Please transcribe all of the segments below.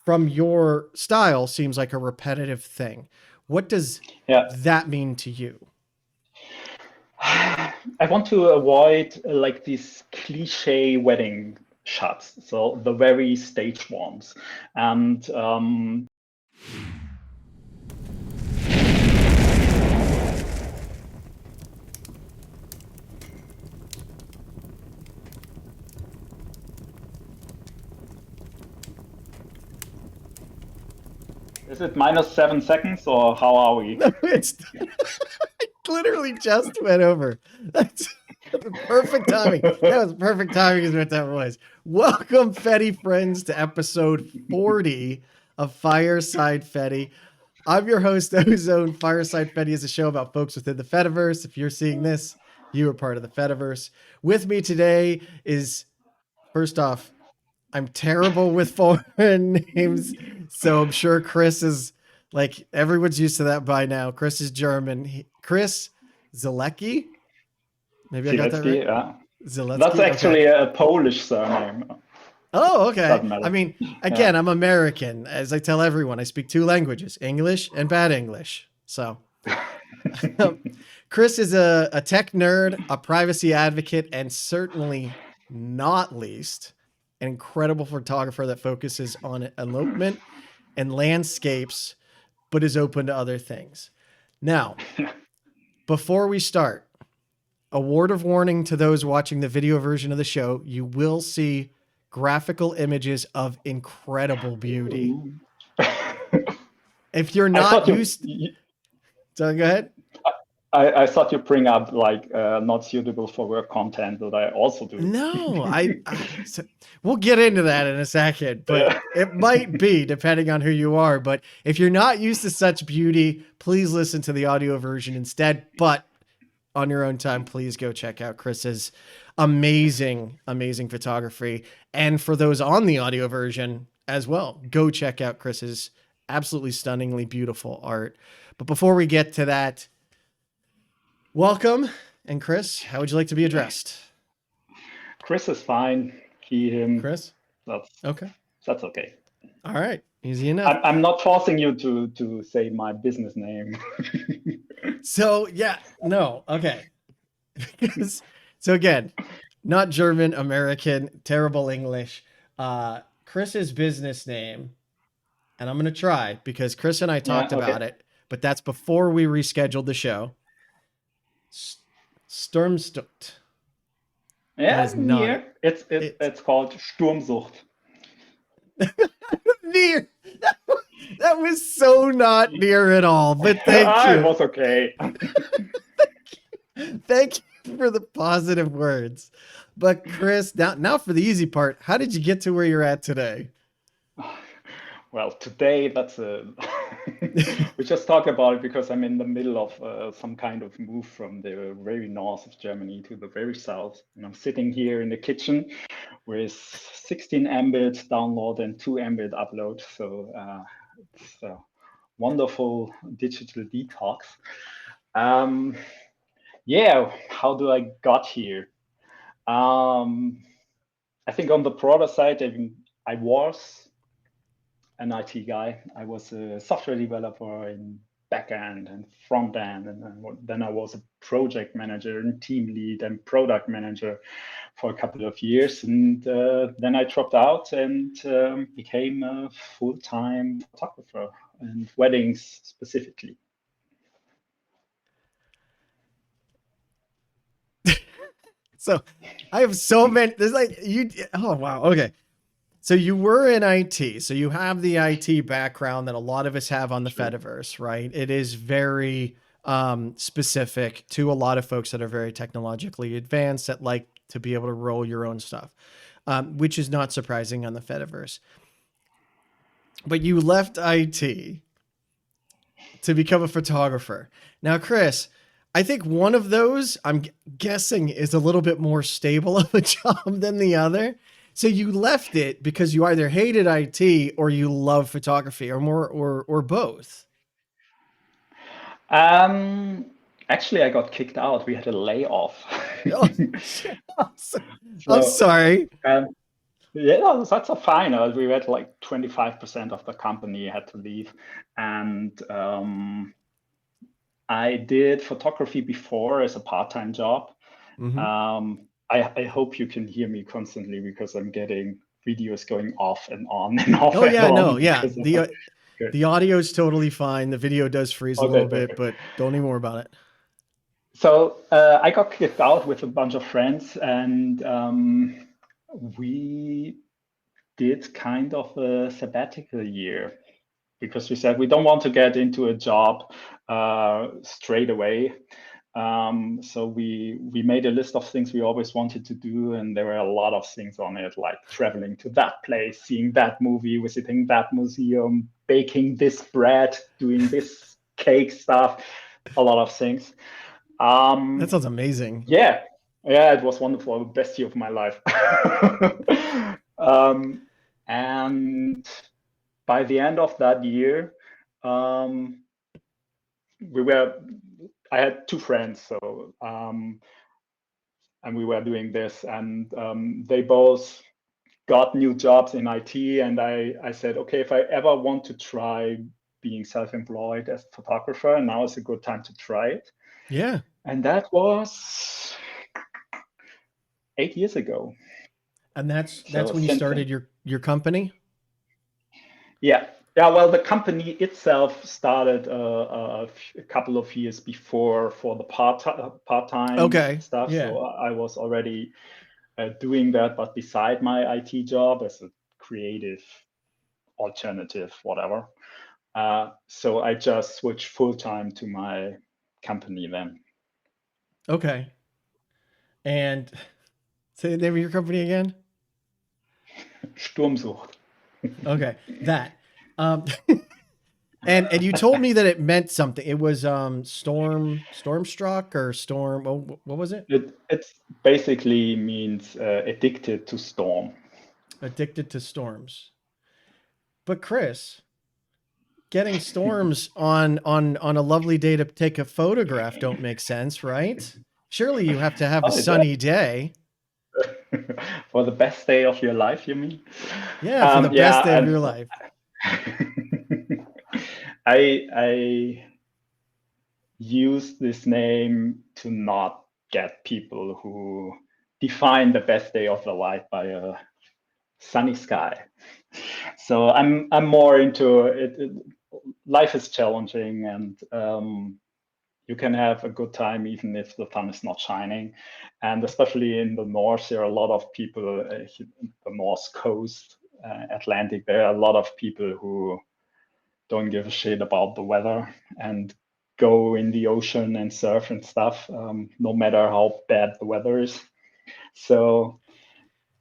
from your style seems like a repetitive thing. What does Yeah. that mean to you? I want to avoid like these cliche wedding shots, so the very staged ones. And is it -7 seconds or how are we? No, it's literally just went over. That's perfect timing. That was perfect timing is what that was. Welcome, Fedi Friends, to episode 40 of Fireside Fedi. I'm your host, Ozone. Fireside Fedi is a show about folks within the Fediverse. If you're seeing this, you are part of the Fediverse. With me today is, first off, I'm terrible with foreign names, so I'm sure Chris is like everyone's used to that by now. Chris is German. Chris Zielecki. Maybe I got that Zielecki, right. yeah. That's Zielecki. Okay. actually a Polish surname. Oh, okay. Doesn't I matter. mean, Yeah. again, I'm American. As I tell everyone, I speak two languages, English and bad English. So Chris is a tech nerd, a privacy advocate, and certainly not least, an incredible photographer that focuses on elopement and landscapes, but is open to other things. Now, before we start, a word of warning to those watching the video version of the show, you will see graphical images of incredible beauty. If you're I not thought used, so go ahead. I thought you bring up like not suitable for work content that I also do. No, so we'll get into that in a second, but Yeah. it might be depending on who you are. But if you're not used to such beauty, please listen to the audio version instead. But on your own time, please go check out Chris's amazing, amazing photography. And for those on the audio version as well, go check out Chris's absolutely stunningly beautiful art. But before we get to that, welcome. And Chris, how would you like to be addressed? Chris is fine. He, him. Chris? That's Okay. that's okay. All right. Easy enough. I'm not forcing you to say my business name. So, yeah, no. Okay. So again, not German, American, terrible English. Chris's business name, and I'm going to try because Chris and I talked Yeah, about okay. it, but that's before we rescheduled the show. Sturmstucht. That Yeah, is not it. near. It's called Sturmsucht. Near. That was so not near at all, but thank It you. was okay. Thank you for the positive words. But Chris, now for the easy part, how did you get to where you're at today? Well, today that's we just talk about it because I'm in the middle of some kind of move from the very north of Germany to the very south, and I'm sitting here in the kitchen with 16 Mbit download and 2 Mbit upload. So it's a wonderful digital detox. Yeah, how do I got here? I think on the product side, I was an IT guy. I was a software developer in backend and front end, and then I was a project manager and team lead and product manager for a couple of years, and then I dropped out and became a full-time photographer and weddings specifically. So I have so many. There's like you. Oh wow. Okay. So you were in IT. So you have the IT background that a lot of us have on the Sure. Fediverse, right? It is very specific to a lot of folks that are very technologically advanced that like to be able to roll your own stuff, which is not surprising on the Fediverse. But you left IT to become a photographer. Now, Chris, I think one of those, I'm guessing, is a little bit more stable of a job than the other. So you left it because you either hated IT or you love photography, or more, or both. Um, Actually, I got kicked out. We had a layoff. Oh, shit. I'm So, sorry. um, Yeah, that's a fine. We had like 25% of the company had to leave, and I did photography before as a part-time job. I hope you can hear me constantly because I'm getting videos going off and on and off Oh and yeah, no, on yeah. because of good. The audio is totally fine. The video does freeze a Okay, little bit, perfect. but don't even worry about it. So I got kicked out with a bunch of friends, and we did kind of a sabbatical year because we said we don't want to get into a job straight away. So we made a list of things we always wanted to do, and there were a lot of things on it, like traveling to that place, seeing that movie, visiting that museum, baking this bread, doing this cake stuff, a lot of things. That sounds amazing. Yeah, yeah, it was wonderful, the best year of my life. And by the end of that year, um, we were. I had two friends, so and we were doing this, and they both got new jobs in IT, and I said, okay, if I ever want to try being self-employed as a photographer, now is a good time to try it. Yeah. And that was 8 years ago. And that's So when you since started then, your company? yeah. Yeah, well, the company itself started a couple of years before for the part-time Okay. stuff. Yeah. So I was already doing that, but beside my IT job as a creative alternative, whatever. So I just switched full-time to my company then. Okay. And say the name of your company again? Sturmsucht. Okay. That. Um and you told me that it meant something. It was storm struck or storm what was it? It basically means addicted to storm. Addicted to storms. But Chris, getting storms on a lovely day to take a photograph don't make sense, right? Surely you have to have a Oh, is that sunny day. for the best day of your life, you mean? Yeah, for the best day Yeah, of and your life. I use this name to not get people who define the best day of their life by a sunny sky. So I'm more into it. Life is challenging, and you can have a good time even if the sun is not shining. And especially in the north, there are a lot of people, the north coast, Atlantic, there are a lot of people who don't give a shit about the weather and go in the ocean and surf and stuff, no matter how bad the weather is. So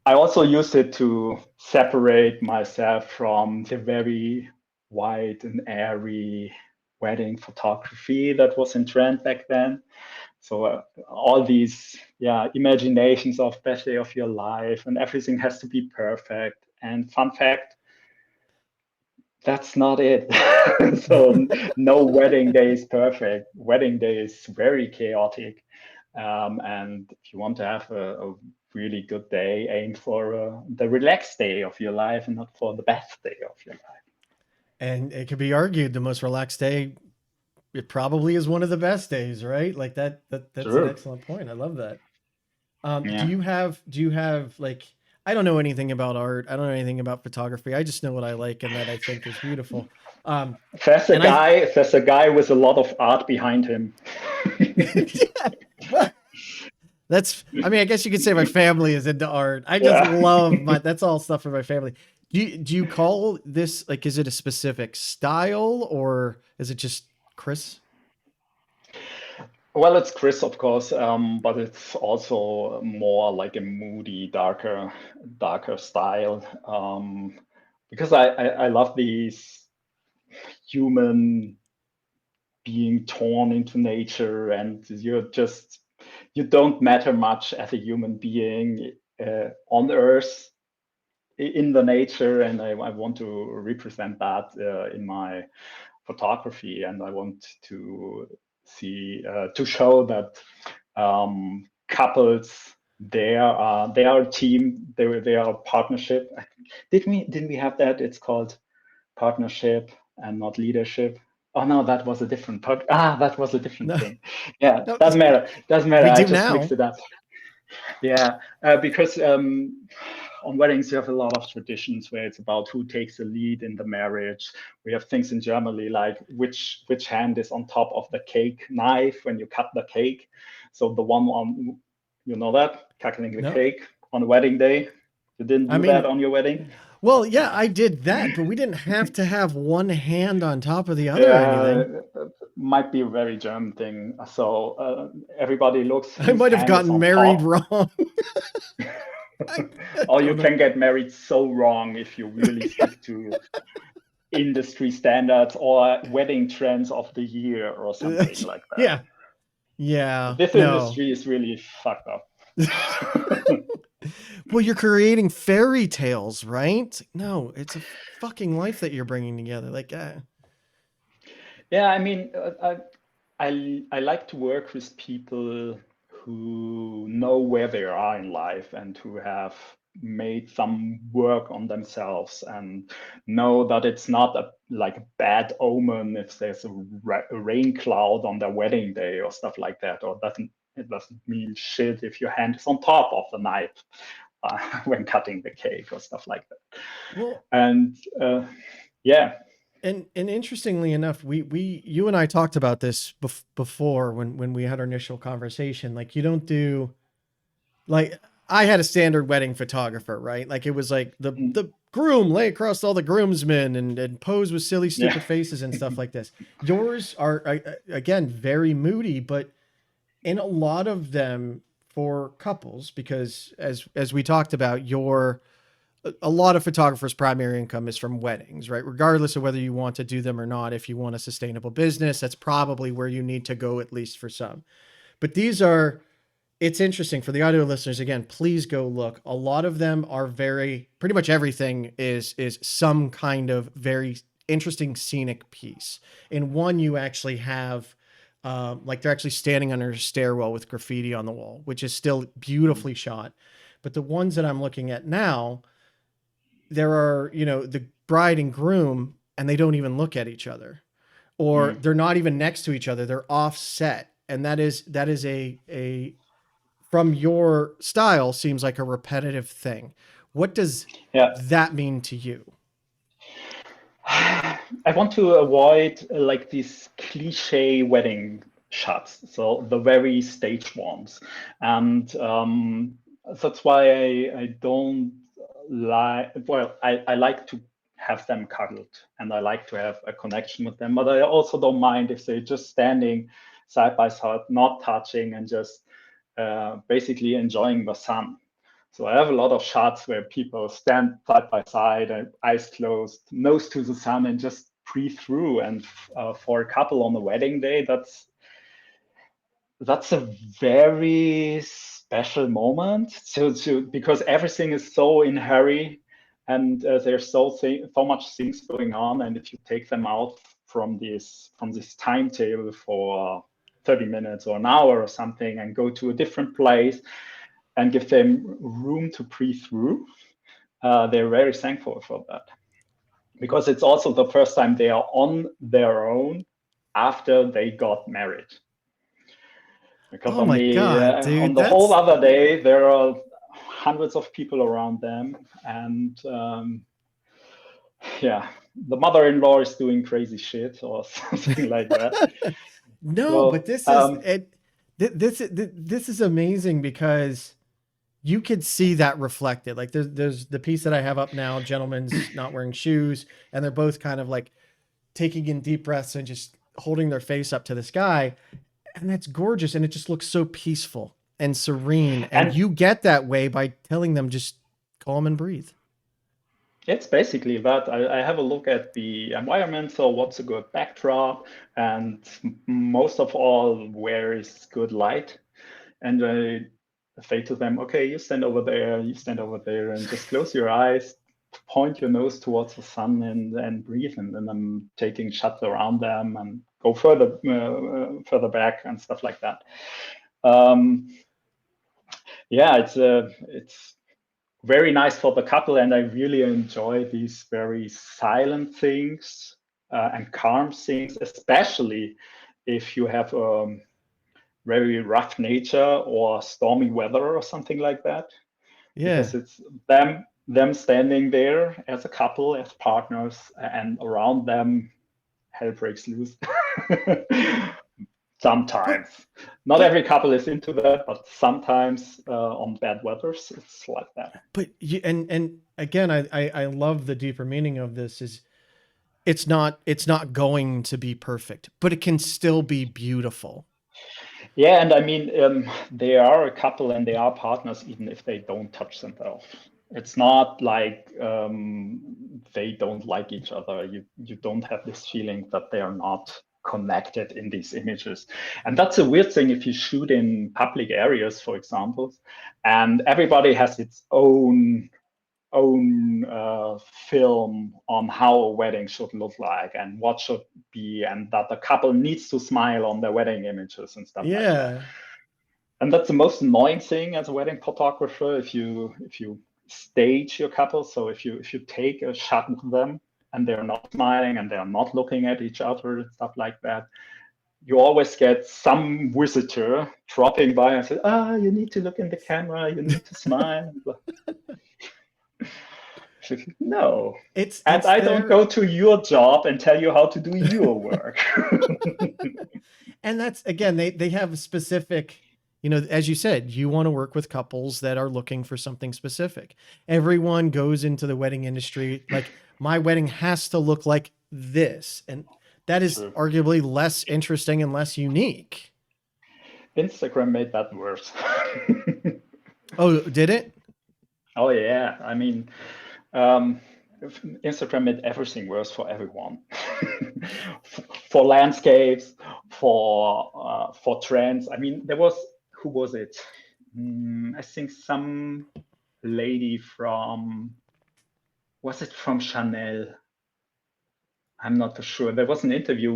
I also use it to separate myself from the very wide and airy wedding photography that was in trend back then. So all these, yeah, imaginations of best day of your life and everything has to be perfect. And fun fact, that's not it. So no wedding day is perfect. Wedding day is very chaotic. And if you want to have a really good day, aim for the relaxed day of your life and not for the best day of your life. And it could be argued the most relaxed day, it probably is one of the best days, right? Like that's an Sure. excellent point. I love that. Yeah. Do you have like I don't know anything about art. I don't know anything about photography. I just know what I like and that I think is beautiful. Um, and I There's a guy with a lot of art behind him. well, that's I mean, I guess you could say my family is into art. I just Yeah. love that's all stuff for my family. Do you call this like is it a specific style or is it just Chris? Well, it's Chris, of course, but it's also more like a moody, darker style. Because I love these human being torn into nature, and you don't matter much as a human being on Earth in the nature, and I want to represent that in my photography, and I want to show that couples they are a team. They are a partnership. Didn't we have that? It's called partnership and not leadership. Oh no, that was a different that was a different No, thing. Yeah, no, doesn't matter. Doesn't matter. we I do just mixed now. it up. Yeah, because on weddings you have a lot of traditions where it's about who takes the lead in the marriage. We have things in Germany like which hand is on top of the cake knife when you cut the cake. So the one on, you know that, cutting the No, cake on a wedding day. You didn't I do that mean, on your wedding? well, yeah, I did that, but we didn't have to have one hand on top of the other or Yeah, anything. might be a very German thing. So everybody looks I whose might have hand is gotten on married top. wrong. I Or you don't know. can get married so wrong if you really stick to industry standards or wedding trends of the year or something like that. Yeah, yeah, This no. industry is really fucked up. Well, you're creating fairy tales, right? No, it's a fucking life that you're bringing together. Like, Yeah, I mean, I like to work with people who know where they are in life and who have made some work on themselves and know that it's not like a bad omen if there's a rain cloud on their wedding day or stuff like that, or it doesn't mean shit if your hand is on top of the knife when cutting the cake or stuff like that. well, And yeah. and interestingly enough, you and I talked about this before when we had our initial conversation. Like, you don't do like I had a standard wedding photographer, right? Like, it was like the groom lay across all the groomsmen and pose with silly, Yeah. stupid faces and stuff like this. Yours are again very moody, but in a lot of them for couples, because as we talked about, a lot of photographers' primary income is from weddings, right? Regardless of whether you want to do them or not, if you want a sustainable business, that's probably where you need to go, at least for some. But it's interesting for the audio listeners. Again, please go look. A lot of them are pretty much everything is some kind of very interesting scenic piece. In one, you actually have, like, they're actually standing under a stairwell with graffiti on the wall, which is still beautifully shot. But the ones that I'm looking at now, there are, the bride and groom, and they don't even look at each other, or Mm. they're not even next to each other. They're offset. And that is a from your style seems like a repetitive thing. What does Yeah. that mean to you? I want to avoid like these cliche wedding shots, so the very staged ones, and that's why I don't like. Well, I like to have them cuddled, and I like to have a connection with them, but I also don't mind if they're just standing side by side, not touching, and just basically enjoying the sun. So I have a lot of shots where people stand side by side and eyes closed, nose to the sun, and just breathe through. And for a couple on the wedding day, that's a very special moment. So because everything is so in hurry, and there's so much things going on, and if you take them out from this timetable for 30 minutes or an hour or something, and go to a different place and give them room to breathe through, they're very thankful for that, because it's also the first time they are on their own after they got married. Because Oh my God, on dude. the whole other day there are hundreds of people around them, and yeah, the mother-in-law is doing crazy shit or something like that. No, but So this is it. This is amazing because you could see that reflected. Like, there's the piece that I have up now. Gentleman's not wearing shoes, and they're both kind of like taking in deep breaths and just holding their face up to the sky. And that's gorgeous. And it just looks so peaceful and serene. And and you get that way by telling them just calm and breathe. it's basically that. I have a look at the environment, so what's a good backdrop, and most of all, where is good light. And I say to them, okay, you stand over there, and just close your eyes, point your nose towards the sun, and breathe. And then I'm taking shots around them and go further back and stuff like that. Um, Yeah, it's very nice for the couple, and I really enjoy these very silent things and calm things, especially if you have very rough nature or stormy weather or something like that, Yeah. because it's them standing there as a couple, as partners, and around them hell breaks loose. But Sometimes, not but every couple is into that, but sometimes on bad weathers, it's like that. but you and again, I love the deeper meaning of this is it's not going to be perfect, but it can still be beautiful. Yeah, and I mean, they are a couple and they are partners even if they don't touch themselves. It's not like they don't like each other. You don't have this feeling that they are not connected in these images. And that's a weird thing if you shoot in public areas, for example, and everybody has its own film on how a wedding should look like and what should be, and that the couple needs to smile on their wedding images and stuff like that. Yeah. And that's the most annoying thing as a wedding photographer, if you stage your couple. So if you take a shot with them and they're not smiling and they're not looking at each other and stuff like that, you always get some visitor dropping by and say, you need to look in the camera, you need to smile. No. And It's I don't there. go to your job and tell you how to do your work. And that's again, they have a specific, you know, as you said, you want to work with couples that are looking for something specific. Everyone goes into the wedding industry like my wedding has to look like this, and that is True. arguably less interesting and less unique. Instagram made that worse. Oh, did it? Oh yeah, I mean, um, Instagram made everything worse for everyone. For landscapes, for trends. I mean, there was, who was it? I think some lady from, was it from Chanel? I'm not sure. There was an interview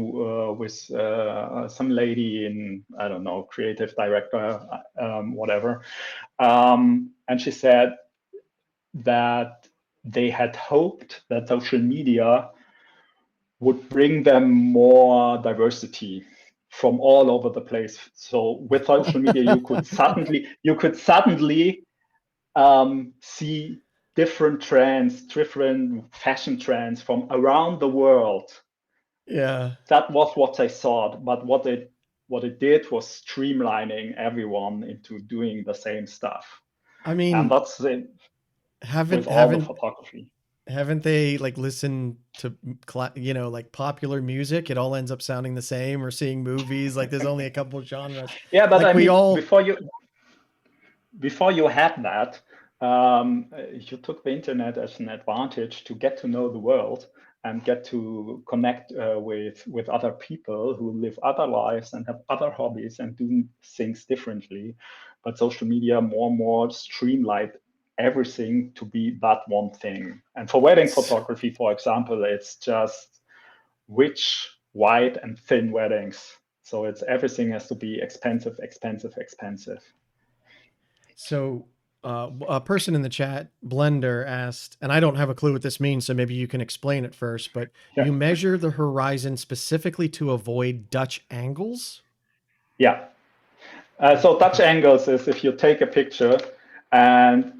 with some lady in, I don't know, creative director, whatever. And she said that they had hoped that social media would bring them more diversity from all over the place. So with social media, you could suddenly see different trends, different fashion trends from around the world. Yeah. That was what I thought, but what it did was streamlining everyone into doing the same stuff, I and mean, that's it with haven't all the haven't photography. haven't they like listened to you know, like popular music? It all ends up sounding the same, or seeing movies like there's only a couple genres. Yeah, but I Like we mean, all before you had that, you took the internet as an advantage to get to know the world and get to connect with other people who live other lives and have other hobbies and do things differently. But social media more and more streamlined everything to be that one thing. And for wedding photography, for example, it's just rich, wide, and thin weddings. So it's everything has to be expensive, expensive, expensive. So, a person in the chat, Blender, asked, and I don't have a clue what this means, so maybe you can explain it first, but Yeah. you measure the horizon specifically to avoid Dutch angles? Yeah. So Dutch angles is if you take a picture and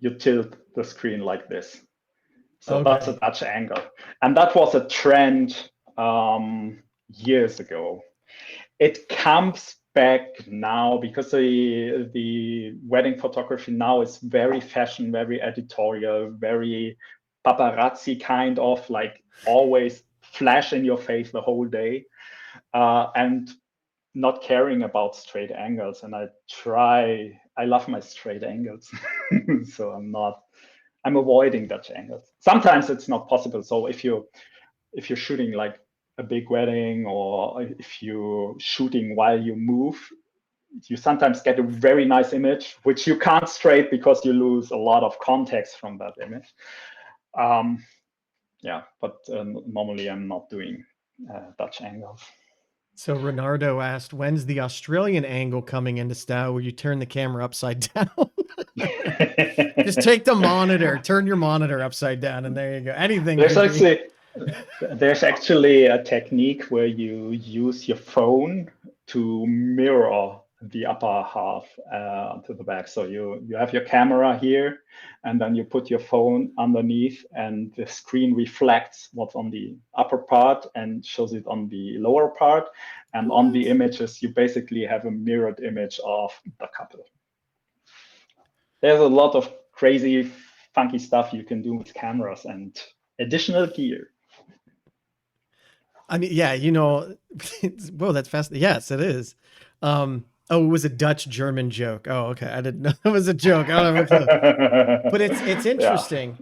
you tilt the screen like this. So that's a Okay. Dutch angle. And that was a trend years ago. It comes back now because the wedding photography now is very fashion, very editorial, very paparazzi kind of, like always flash in your face the whole day. And not caring about straight angles. And I love my straight angles. So I'm avoiding Dutch angles. Sometimes it's not possible. So if you're shooting like a big wedding, or if you're shooting while you move, you sometimes get a very nice image, which you can't straight because you lose a lot of context from that image. Yeah, but normally I'm not doing Dutch angles. So Renardo asked, when's the Australian angle coming into style where you turn the camera upside down? Just take the monitor, turn your monitor upside down, and there you go. Anything There's could be. actually there's actually a technique where you use your phone to mirror the upper half to the back. So you have your camera here, and then you put your phone underneath, and the screen reflects what's on the upper part and shows it on the lower part. And on the images, you basically have a mirrored image of the couple. There's a lot of crazy, funky stuff you can do with cameras and additional gear. I mean, yeah, whoa, that's fast. Yes, it is. Oh, it was a Dutch-German joke. Oh, okay. I didn't know it was a joke. I don't have a clue. But it's interesting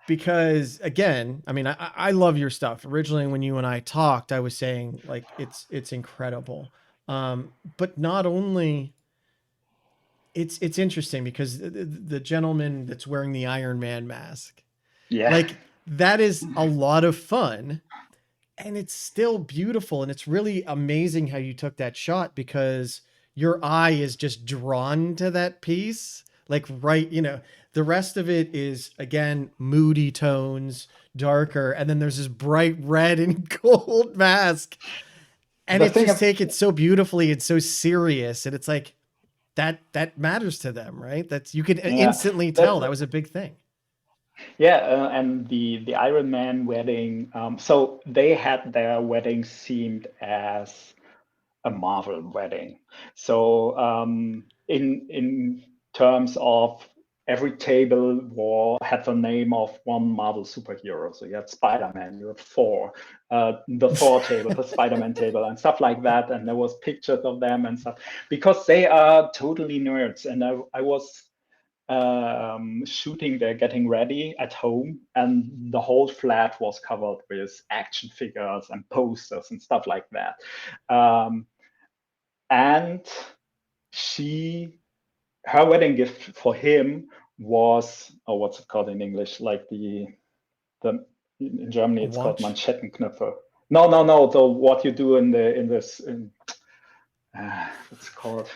because, again, I mean, I love your stuff. Originally, when you and I talked, I was saying like it's incredible. But not only it's interesting because the gentleman that's wearing the Iron Man mask, like that is a lot of fun. And it's still beautiful. And it's really amazing how you took that shot because your eye is just drawn to that piece. Like, right, the rest of it is, again, moody tones, darker. And then there's this bright red and gold mask. And it's just taken so beautifully and so serious. And it's like, that matters to them, right? You could instantly tell that was a big thing. Yeah, and the Iron Man wedding. So they had their wedding themed as a Marvel wedding. So in terms of every table had the name of one Marvel superhero. So you had Spider-Man, you had Thor, the Thor table, the Spider-Man table, and stuff like that. And there was pictures of them and stuff because they are totally nerds. And I was shooting there, getting ready at home, and the whole flat was covered with action figures and posters and stuff like that. And her wedding gift for him was, what's it called in English? Like the in Germany it's called Manschettenknöpfe. No. So what you do what's it called?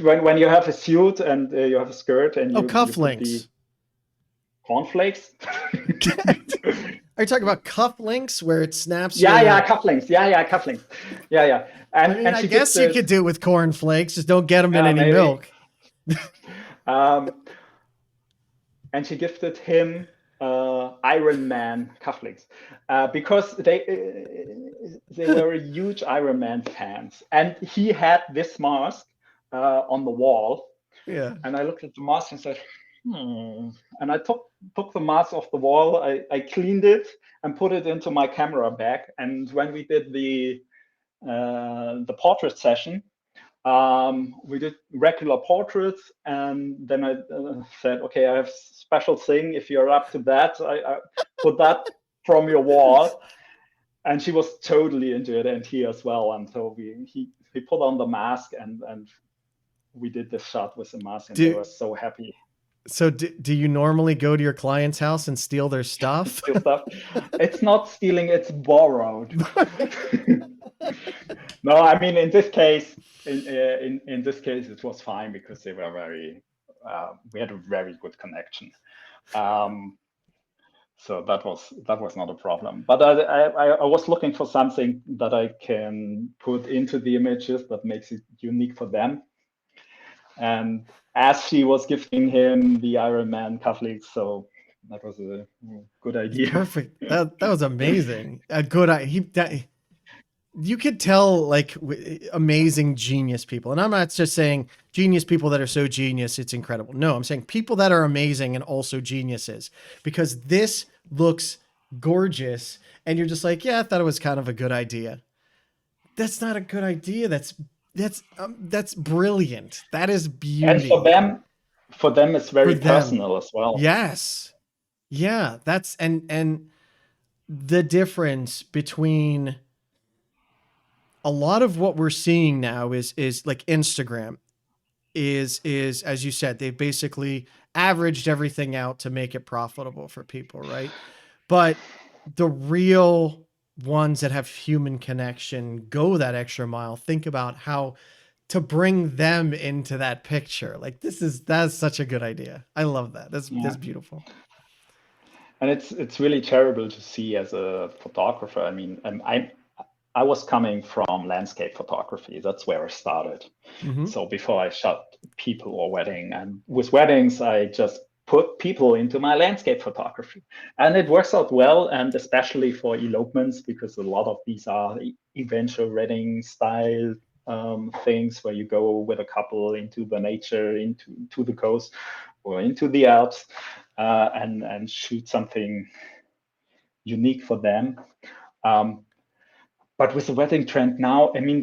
When you have a suit and you have a skirt and cufflinks. Cornflakes. Are you talking about cufflinks where it snaps? Cufflinks. Cufflinks. Yeah. And I guess you could do it with cornflakes. Just don't get them in any milk. And she gifted him Iron Man cufflinks because they were huge Iron Man fans, and he had this mask on the wall. Yeah. And I looked at the mask and said, and I took the mask off the wall. I cleaned it and put it into my camera bag. And when we did the portrait session, we did regular portraits, and then I said, okay, I have a special thing. If you're up to that, I put that from your wall. And she was totally into it, and he as well. And so he put on the mask, and we did this shot with the mask, and they were so happy. So do you normally go to your client's house and steal their stuff? Steal stuff? It's not stealing, it's borrowed. No, I mean, in this case, in this case, it was fine because they were we had a very good connection. So that was not a problem. But I was looking for something that I can put into the images that makes it unique for them. And as she was gifting him the Iron Man cufflinks, so that was a good idea. Perfect. That was amazing. A good idea. You could tell like amazing genius people. And I'm not just saying genius people that are so genius, it's incredible. No, I'm saying people that are amazing and also geniuses, because this looks gorgeous. And you're just like, yeah, I thought it was kind of a good idea. That's not a good idea. That's brilliant. That is beauty. And for them, it's very personal as well. Yes. Yeah. That's, and the difference between a lot of what we're seeing now is like Instagram is, as you said, they've basically averaged everything out to make it profitable for people. Right. But the real ones that have human connection go that extra mile, think about how to bring them into that picture. Like that's such a good idea. I love that. That's Yeah. beautiful. And it's really terrible to see as a photographer. I mean, I was coming from landscape photography. That's where I started. Mm-hmm. So before I shot people or wedding, and with weddings, I just put people into my landscape photography, and it works out well. And especially for elopements, because a lot of these are eventual wedding style things where you go with a couple into the nature, into the coast or into the Alps, and shoot something unique for them. But with the wedding trend now, I mean,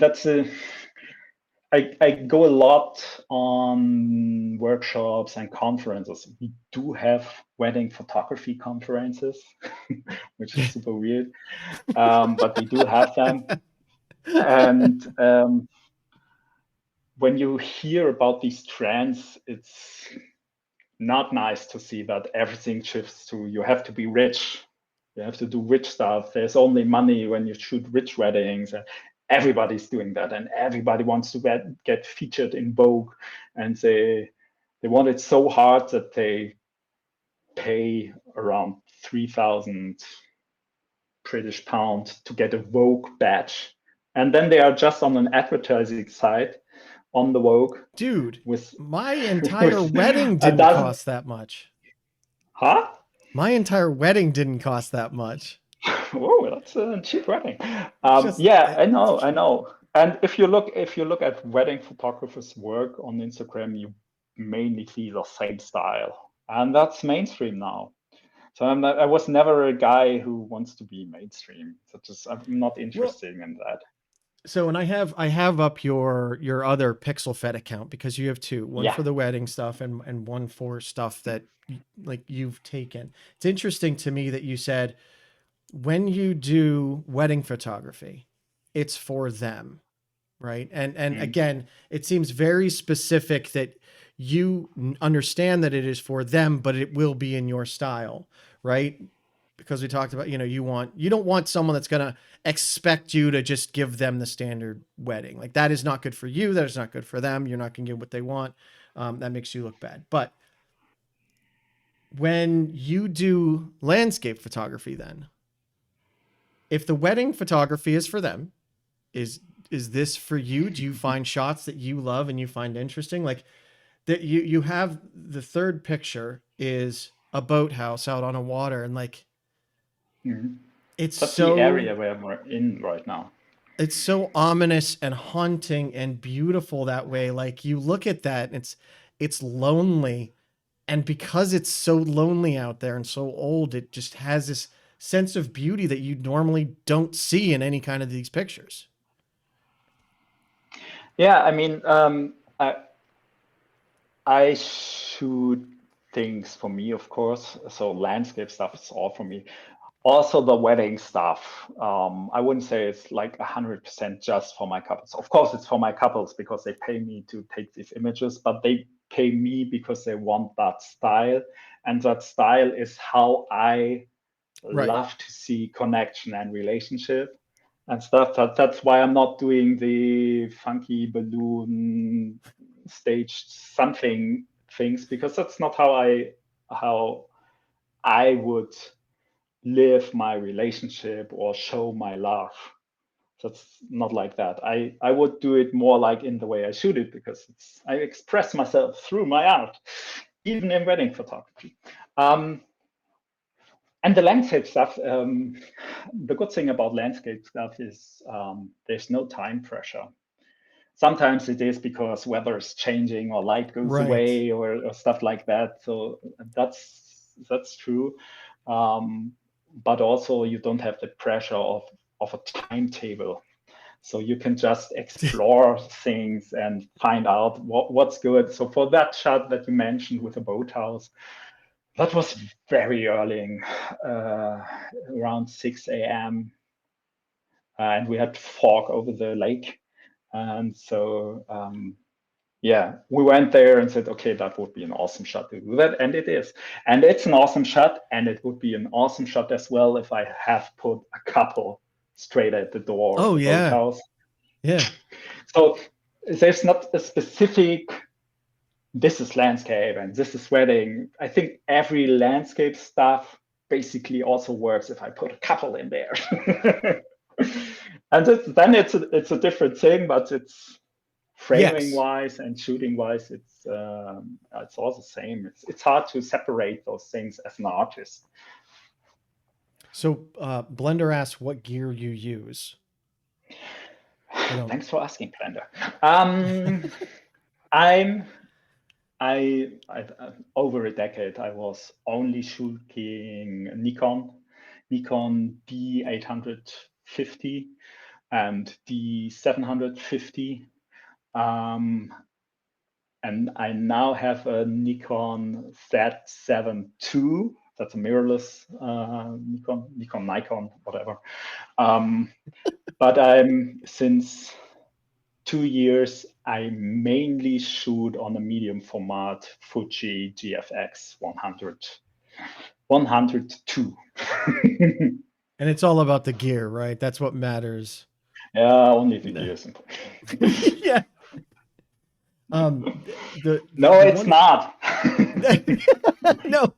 I go a lot on workshops and conferences. We do have wedding photography conferences, which is super weird, but we do have them. And when you hear about these trends, it's not nice to see that everything shifts to you have to be rich. You have to do rich stuff. There's only money when you shoot rich weddings. Everybody's doing that, and everybody wants to get featured in Vogue, and they want it so hard that they pay around 3,000 British pounds to get a Vogue badge, and then they are just on an advertising site on the Vogue. Dude, with my entire with wedding a didn't dozen. cost that much. Huh? My entire wedding didn't cost that much. Oh, that's a cheap wedding. Just Yeah, I know. And if you look at wedding photographers' work on Instagram, you mainly see the same style, and that's mainstream now. So I was never a guy who wants to be mainstream. I'm not well, interested in that. so and I have up your other Pixel Fed account because you have two, one Yeah. for the wedding stuff and one for stuff that like you've taken. It's interesting to me that you said when you do wedding photography, it's for them, right? And Mm. again, it seems very specific that you understand that it is for them, but it will be in your style, right? Because we talked about, you don't want someone that's going to expect you to just give them the standard wedding. Like that is not good for you. That is not good for them. You're not going to get what they want. That makes you look bad. But when you do landscape photography, then if the wedding photography is for them, is is this for you? Do you find shots that you love and you find interesting? Like that you have the third picture is a boathouse out on a water and like Mm. it's That's the so area where we're in right now. it's so ominous and haunting and beautiful that way. Like you look at that and it's lonely, and because it's so lonely out there and so old, it just has this sense of beauty that you normally don't see in any kind of these pictures. Yeah, I mean, I shoot things for me, of course. So landscape stuff is all for me. Also, the wedding stuff. I wouldn't say it's like 100% just for my couples. Of course, it's for my couples because they pay me to take these images, but they pay me because they want that style. And that style is how I Right. love to see connection and relationship and stuff. That's why I'm not doing the funky balloon staged something things, because that's not how I would live my relationship or show my love. That's not like that. I would do it more like in the way I shoot it, because I express myself through my art, even in wedding photography. And the landscape stuff, the good thing about landscape stuff is there's no time pressure. Sometimes it is because weather is changing or light goes Right. away or stuff like that. So that's true. But also you don't have the pressure of a timetable. So you can just explore things and find out what's good. So for that shot that you mentioned with the boathouse, that was very early, around 6 a.m. And we had fog over the lake. And so, yeah, we went there and said, okay, that would be an awesome shot to do that. And it is. And it's an awesome shot. And it would be an awesome shot as well if I have put a couple straight at the door Oh of the yeah, boathouse. yeah. So there's not a specific, this is landscape and this is wedding. I think every landscape stuff basically also works if I put a couple in there. And then it's a different thing, but it's framing Yes. wise and shooting wise, it's all the same. It's hard to separate those things as an artist. So Blender asks what gear you use. Thanks for asking, Blender. I'm I over a decade I was only shooting Nikon D850 and D750. And I now have a Nikon Z7 II. That's a mirrorless Nikon, whatever. But since 2 years, I mainly shoot on a medium format Fuji GFX 102. And it's all about the gear, right? That's what matters. Yeah, only the gears. Yeah. No, The it's one... not. No,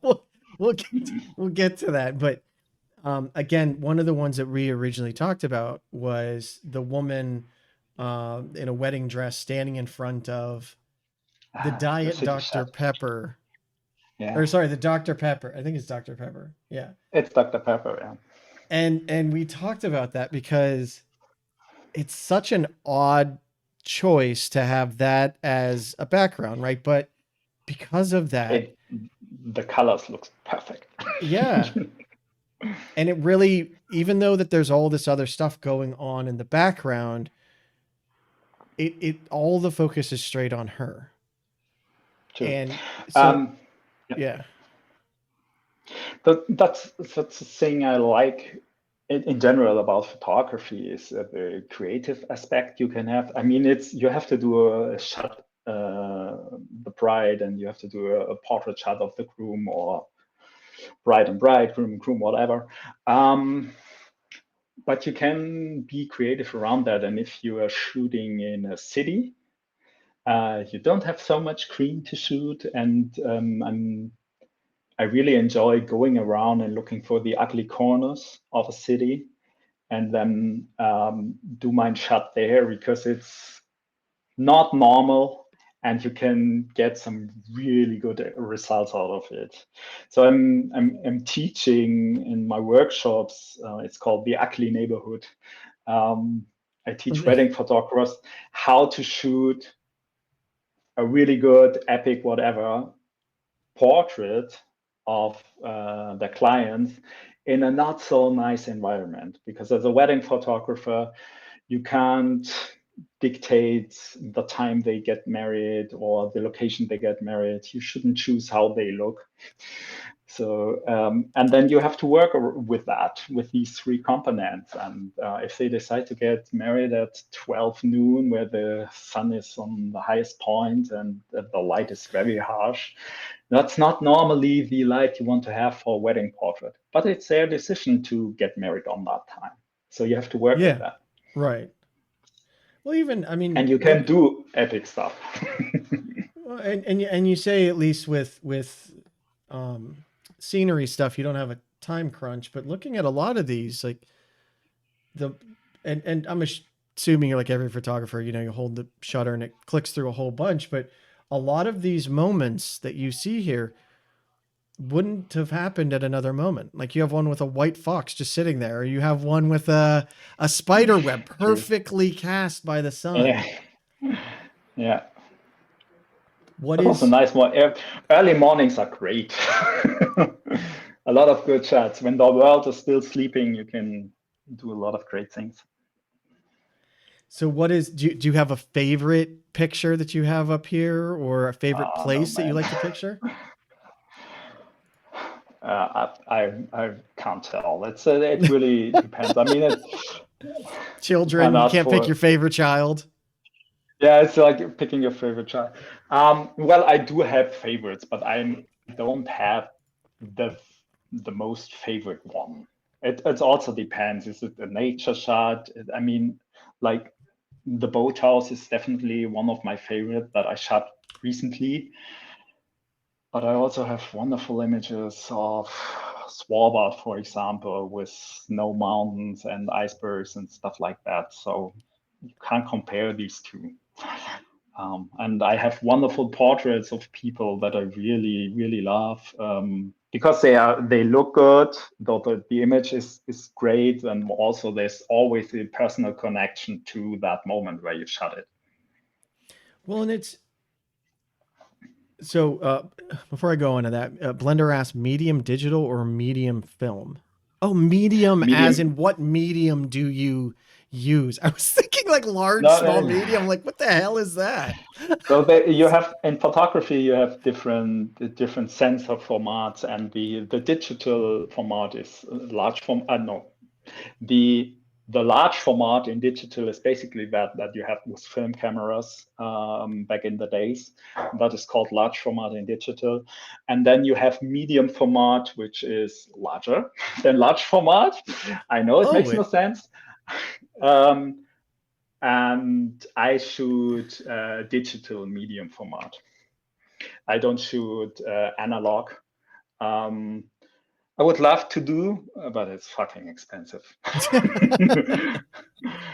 we'll get to that. But again, one of the ones that we originally talked about was the woman in a wedding dress standing in front of the Diet city Dr. shot. Pepper. Yeah. Or sorry, the Dr. Pepper. I think it's Dr. Pepper. Yeah. It's Dr. Pepper, yeah. And we talked about that because it's such an odd choice to have that as a background, right? But because of that, the colors looks perfect. yeah. And it really, even though that there's all this other stuff going on in the background, it all the focus is straight on her. True. And so yeah. That's the thing I like in general about photography is the creative aspect you can have. I mean, you have to do a shot, the bride, and you have to do a portrait shot of the groom, or bride and bride, groom and groom, whatever. But you can be creative around that. And if you are shooting in a city, you don't have so much screen to shoot, and I really enjoy going around and looking for the ugly corners of a city, and then do my shot there, because it's not normal, and you can get some really good results out of it. So I'm teaching in my workshops. It's called the Ugly Neighborhood. I teach wedding photographers how to shoot a really good, epic, whatever portrait of the clients in a not so nice environment, because as a wedding photographer, you can't dictate the time they get married or the location they get married. You shouldn't choose how they look. So and then you have to work with that, with these three components. And if they decide to get married at 12 noon, where the sun is on the highest point and the light is very harsh, that's not normally the light you want to have for a wedding portrait, but it's their decision to get married on that time. So you have to work with that. Right. Well, even, I mean, and you can do epic stuff. and you say, at least with scenery stuff, you don't have a time crunch, but looking at a lot of these, like and I'm assuming you're like every photographer, you hold the shutter and it clicks through a whole bunch, but a lot of these moments that you see here wouldn't have happened at another moment. Like you have one with a white fox just sitting there, or you have one with a spider web perfectly cast by the sun. Yeah. What that was a nice one. Early mornings are great. A lot of good shots. When the world is still sleeping, you can do a lot of great things. So do you have a favorite picture that you have up here, or a favorite place that you like to picture? I can't tell. It really depends. I mean, children, you can't pick your favorite child. Yeah, it's like picking your favorite child. Well, I do have favorites, but I don't have the most favorite one. It also depends. Is it a nature shot? I mean, like the boathouse is definitely one of my favorite that I shot recently. But I also have wonderful images of Svalbard, for example, with snow mountains and icebergs and stuff like that. So you can't compare these two. And I have wonderful portraits of people that I really, really love because they look good. The image is great, and also there's always a personal connection to that moment where you shot it. Well, and it's so. Before I go into that, Blender asked medium digital or medium film. Oh, medium, as Medium. in what medium do you use? I was thinking like large, No, small, medium. Like, what the hell is that? so you have in photography you have different sensor formats, and the digital format is large form. No, the large format in digital is basically that you have with film cameras back in the days. That is called large format in digital, and then you have medium format, which is larger than large format. I know it Oh, makes no sense. And I shoot digital medium format. I don't shoot analog. I would love to do, but it's fucking expensive.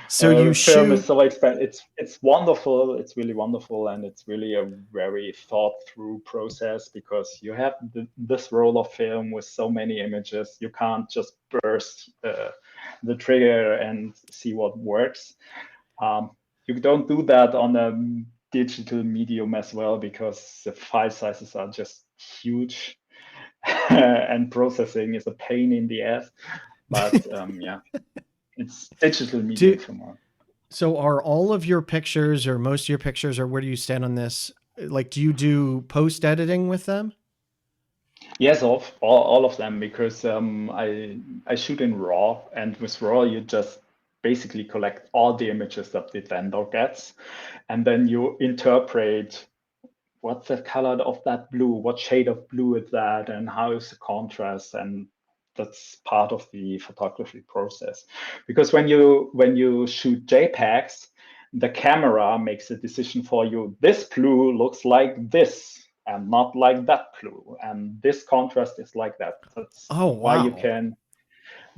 so you Film is shoot. so expensive. It's wonderful. It's really wonderful, and it's really a very thought through process because you have this roll of film with so many images. You can't just burst the trigger and see what works. You don't do that on a digital medium as well because the file sizes are just huge and processing is a pain in the ass. But yeah, it's digital medium format. So are all of your pictures or most of your pictures, or where do you stand on this? Like, do you do post editing with them? Yes, all of them, because I shoot in RAW, and with RAW you just basically collect all the images that the vendor gets, and then you interpret what's the color of that blue, what shade of blue is that, and how is the contrast, and that's part of the photography process. Because when you shoot JPEGs, the camera makes a decision for you. This blue looks like this and not like that blue, and this contrast is like that. That's Oh, why you wow. can.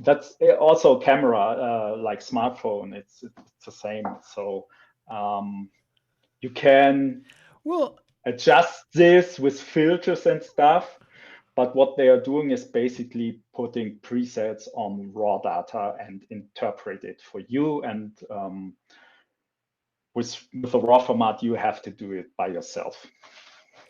That's also camera like smartphone. It's the same. So you can Well, adjust this with filters and stuff. But what they are doing is basically putting presets on raw data and interpret it for you. And with the raw format, you have to do it by yourself.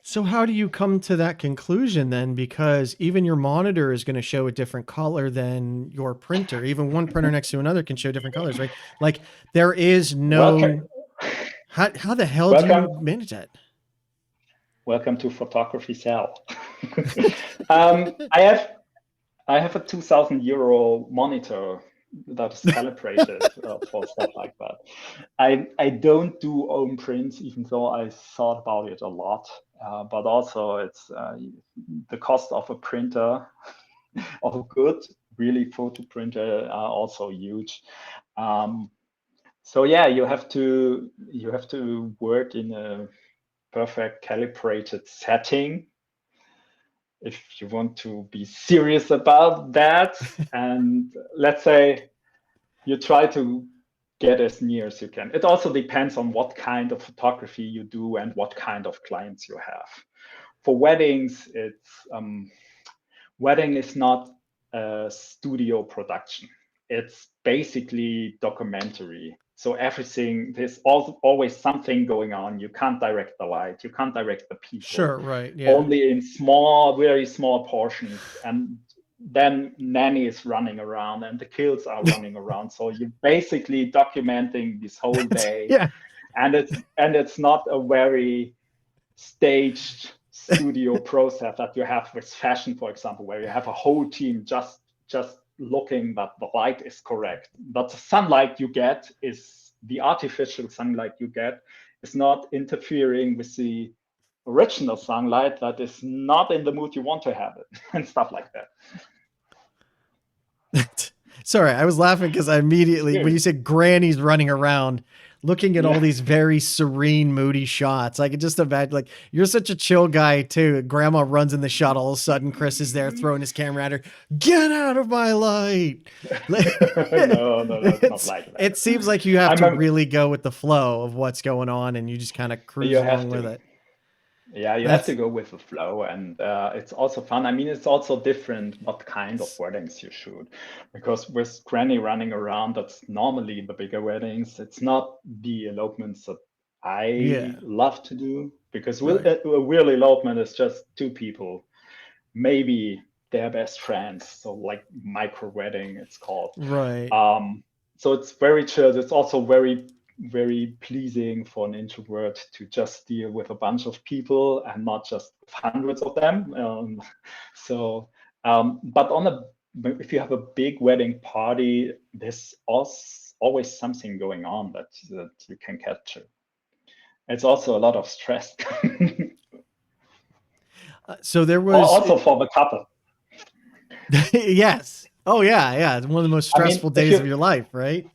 so how do you come to that conclusion then? Because even your monitor is going to show a different color than your printer. Even one printer next to another can show different colors, right? Like there is Welcome, no, how the hell do you welcome, manage that? welcome to photography cell. um, I have I have a 2,000 euro monitor that is calibrated for stuff like that. I don't do own prints, even though I thought about it a lot. But also, it's the cost of a printer, of a good, really photo printer, are also huge. So yeah, you have to work in a perfect calibrated setting if you want to be serious about that. And let's say you try to get as near as you can. It also depends on what kind of photography you do and what kind of clients you have. For weddings, wedding is not a studio production. It's basically documentary. So everything, there's always something going on. You can't direct the light, you can't direct the people, Sure, right. Yeah. only in small, very small portions. And then nanny is running around and the kills are running around. So you're basically documenting this whole day. Yeah. And it's not a very staged studio process that you have with fashion, for example, where you have a whole team just looking that the light is correct. But the sunlight you get is the artificial sunlight you get is not interfering with the original sunlight that is not in the mood you want to have it and stuff like that. Sorry, I was laughing because I immediately, when you said grannies running around, looking at all Yeah. these very serene, moody shots, I could just imagine, like, you're such a chill guy too. Grandma runs in the shot. All of a sudden, Chris is there throwing his camera at her. Get out of my light! No, that's not like It that. seems like you have I'm to a, really go with the flow of what's going on, and you just kind of you cruise have along with to. it. Yeah, you have to That's go with the flow, and it's also fun. I mean, it's also different what kind of weddings you shoot, because with granny running around, that's normally the bigger weddings. It's not the elopements that I yeah, love to do, because right, a real elopement is just two people, maybe their best friends, so like micro wedding, it's called. right. Um, so it's very chill. It's also very pleasing for an introvert to just deal with a bunch of people and not just hundreds of them. But if you have a big wedding party, there's also always something going on that you can capture. It's also a lot of stress. So there was, Also for the couple. yes. Oh yeah, yeah. It's one of the most I mean, stressful days of your life, right?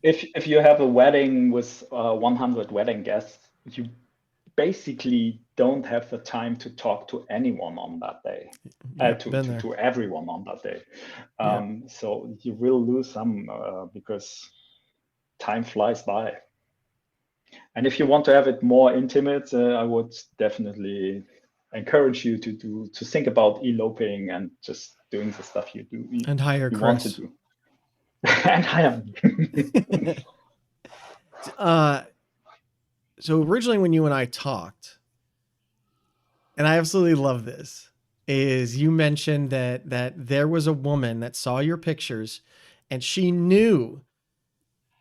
if you have a wedding with 100 wedding guests, you basically don't have the time to talk to anyone on that day, Yep, been there. to everyone on that day. Yep. So you will lose some because time flies by. And if you want to have it more intimate, I would definitely encourage you to think about eloping and just doing the stuff And hire you want to Chris. do. And hire me. uh, so originally when you and I talked, and I absolutely love this, is you mentioned that there was a woman that saw your pictures and she knew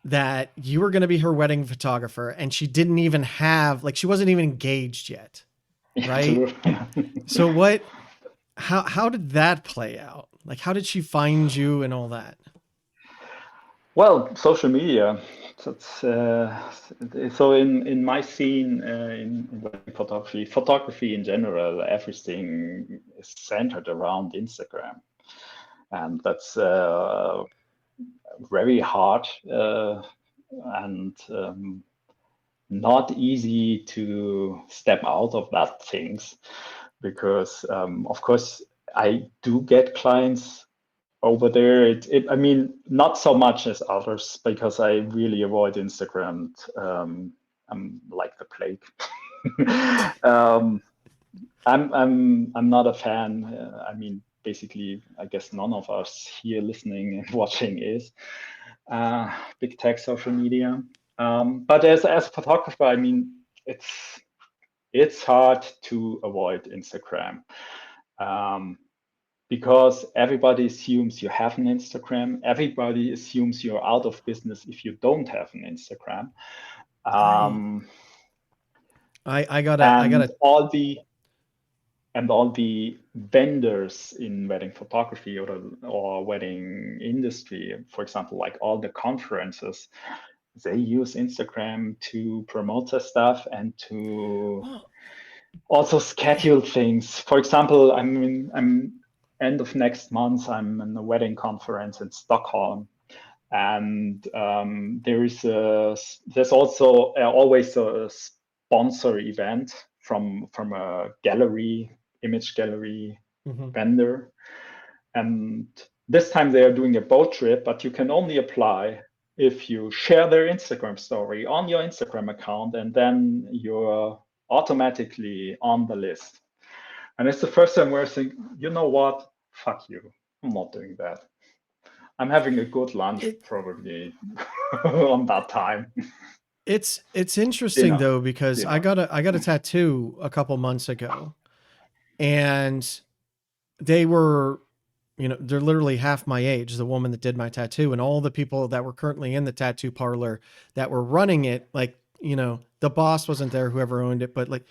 that you were going to be her wedding photographer, and she didn't even have, like, she wasn't even engaged yet, right? True. So what, how did that play out? Like, how did she find you and all that? Well, social media. That's so in my scene in wedding photography, photography in general, everything is centered around Instagram, and that's very hard and not easy to step out of that things, because of course I do get clients over there. I mean, not so much as others, because I really avoid Instagram. I'm like the plague. um, I'm not a fan. I mean, basically, I guess none of us here listening and watching is big tech social media. But as a photographer, I mean, it's hard to avoid Instagram. Um, because everybody assumes you have an Instagram. Everybody assumes you're out of business if you don't have an Instagram. I Um, I gotta I and gotta all the vendors in wedding photography or wedding industry, for example, like all the conferences, they use Instagram to promote their stuff and to well, also schedule things. For example, I'm end of next month. I'm in a wedding conference in Stockholm, and there's also always a sponsor event from a image gallery mhm. vendor, and this time they are doing a boat trip, but you can only apply if you share their Instagram story on your Instagram account, and then you're automatically on the list. And it's the first time where I think, you know what? Fuck you. I'm not doing that. I'm having a good lunch it probably on that time. it's interesting Dinner. though, because Dinner. I got a tattoo a couple months ago, and they were, you know, they're literally half my age, the woman that did my tattoo, and all the people that were currently in the tattoo parlor that were running it, like, you know, the boss wasn't there, whoever owned it, but like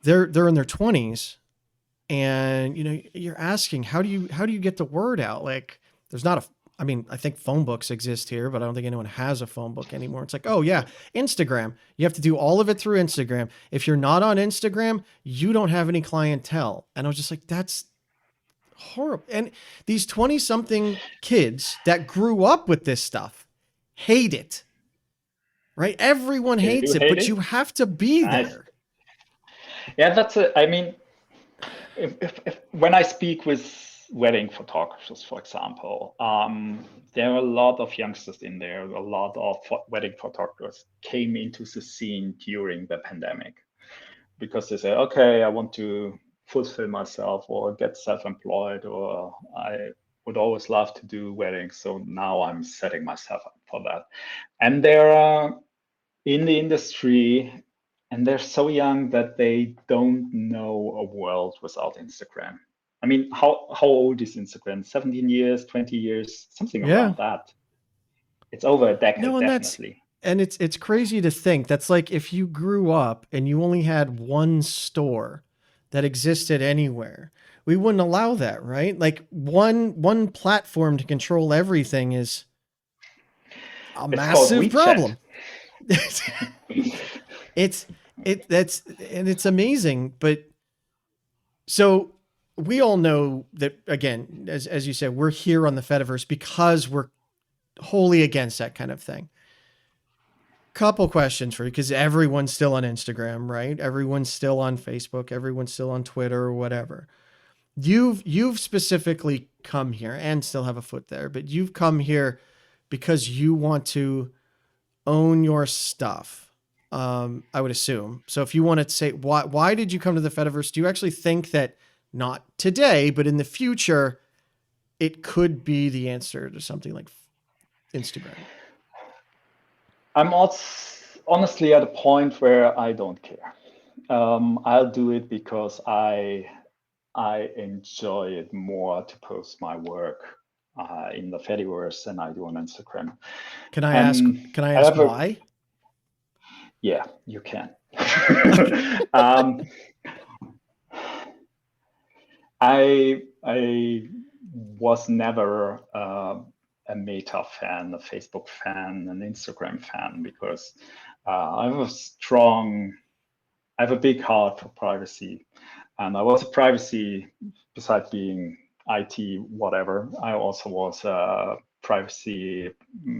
they're in their 20s, and you know, you're asking, how do you get the word out? Like, there's not a, I mean, I think phone books exist here, but I don't think anyone has a phone book anymore. It's like, oh yeah, Instagram. You have to do all of it through Instagram. If you're not on Instagram, you don't have any clientele. And I was just like, that's horrible. And these 20 something kids that grew up with this stuff hate it, right? Everyone Do hates you it, hate but you it? have to be Nice. there. Yeah, that's it. I mean, if when I speak with wedding photographers, for example, there are a lot of youngsters in there. A lot of wedding photographers came into the scene during the pandemic because they say, okay, I want to fulfill myself or get self-employed, or I would always love to do weddings. So now I'm setting myself up for that. And there are in the industry, and they're so young that they don't know a world without Instagram. I mean, how old is Instagram? 17 years, 20 years, something Yeah. around that. It's over a No, decade, and definitely. it's crazy to think that's like if you grew up and you only had one store that existed anywhere, we wouldn't allow that, right? Like one platform to control everything is a It's called massive WeChat. problem. it's that's and it's amazing, but so we all know that again, as you said, we're here on the Fediverse because we're wholly against that kind of thing. Couple questions for you because everyone's still on Instagram, right? Everyone's still on Facebook, everyone's still on Twitter or whatever. You've specifically come here and still have a foot there, but you've come here because you want to own your stuff. I would assume. So if you want to say why did you come to the Fediverse? Do you actually think that not today, but in the future, it could be the answer to something like Instagram? I'm also honestly at a point where I don't care. I'll do it because I enjoy it more to post my work in the Fediverse than I do on Instagram. Can I ask? And Can I I ask have a why? yeah, you can. um, I was never a Meta fan, a Facebook fan, an Instagram fan because I have a big heart for privacy, and I was a privacy besides being IT whatever. I also was a privacy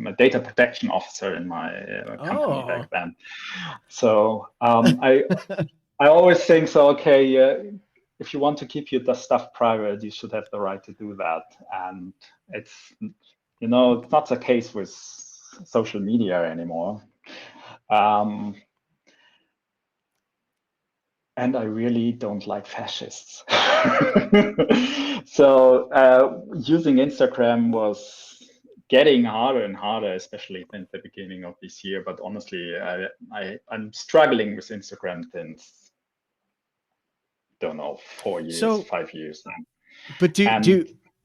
a data protection officer in my company Oh, back then. So I always think so. Okay, if you want to keep your stuff private, you should have the right to do that. And it's it's not the case with social media anymore. Um, and I really don't like fascists. So using Instagram was getting harder and harder, especially at the beginning of this year. But honestly, I'm struggling with Instagram since don't know 4 years, so 5 years now. but And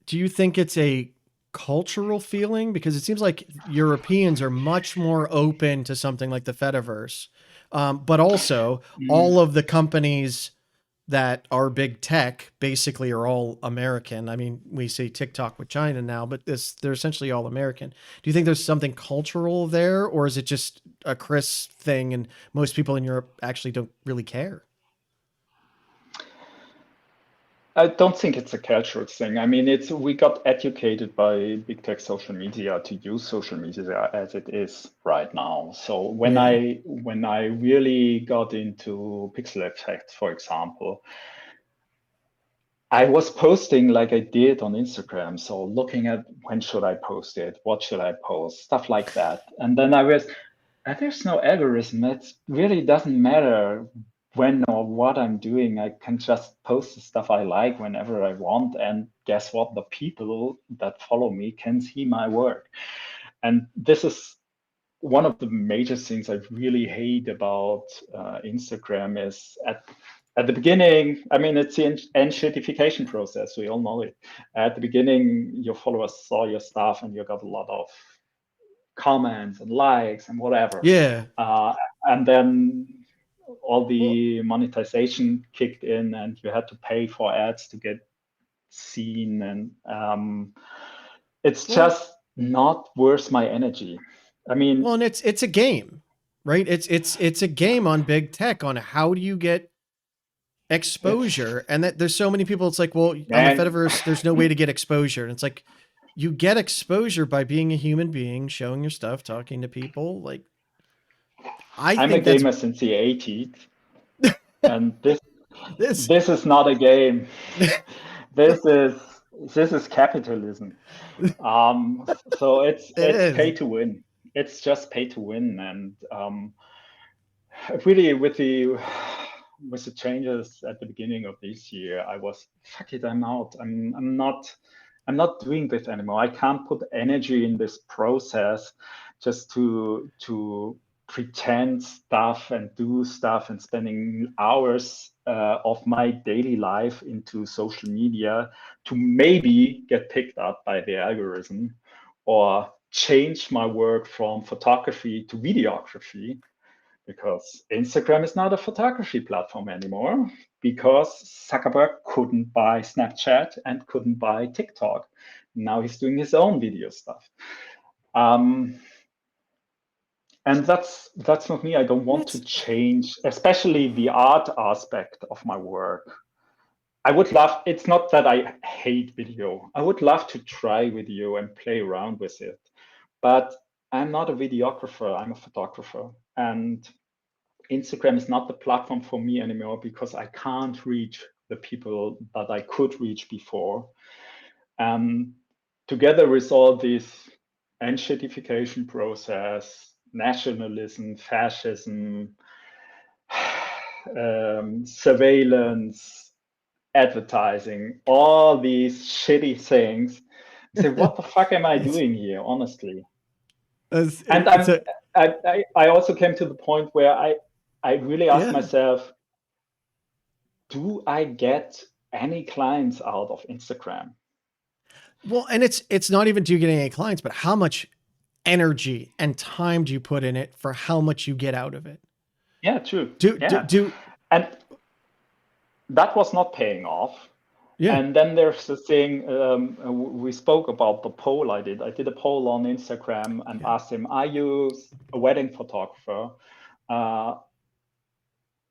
do you think it's a cultural feeling? Because it seems like Europeans are much more open to something like the Fediverse, but also mm, all of the companies that are big tech basically are all American. I mean, we see TikTok with China now, but they're essentially all American. Do you think there's something cultural there, or is it just a Chris thing and most people in Europe actually don't really care? I don't think it's a cultural thing. I mean, it's we got educated by big tech social media to use social media as it is right now. So Yeah. when I really got into pixel effects, for example, I was posting like I did on Instagram. So looking at when should I post it, what should I post, stuff like that. And then I was, there's no algorithm. It really doesn't matter when or what I'm doing. I can just post the stuff I like whenever I want. And guess what? The people that follow me can see my work. And this is one of the major things I really hate about Instagram is at the beginning, I mean, it's the enshittification process. We all know it. At the beginning, your followers saw your stuff and you got a lot of comments and likes and whatever. Yeah. Uh, and then all Well, the monetization kicked in and you had to pay for ads to get seen. And it's well, just not worth my energy. I well, mean, and it's a game, right? It's a game on big tech on how do you get exposure, and that there's so many people. It's like, well, on the Man, Fediverse, there's no way to get exposure, and it's like you get exposure by being a human being, showing your stuff, talking to people. Like, I I'm a think that's gamer since the 80s, and this. this is not a game. This is this is capitalism. So It it's is. pay to win. It's just pay to win, and really with the changes at the beginning of this year, I was fuck it. I'm out. I'm not doing this anymore. I can't put energy in this process just to pretend stuff and do stuff and spending hours of my daily life into social media to maybe get picked up by the algorithm or change my work from photography to videography, because Instagram is not a photography platform anymore, because Zuckerberg couldn't buy Snapchat and couldn't buy TikTok. Now he's doing his own video stuff. And that's not me. I don't want to change, especially the art aspect of my work. I would love, it's not that I hate video. I would love to try video and play around with it. But I'm not a videographer, I'm a photographer. And Instagram is not the platform for me anymore because I can't reach the people that I could reach before. Together with all this enshittification process, nationalism, fascism, surveillance, advertising, all these shitty things. I say, what the fuck am I doing here, honestly? And I also came to the point where I really asked myself, do I get any clients out of Instagram? Well, and it's not even do you get any clients, but how much energy and time do you put in it for how much you get out of it? Yeah, true. And that was not paying off. Yeah. And then there's the thing, we spoke about the poll I did. I did a poll on Instagram and asked him, are you a wedding photographer? Though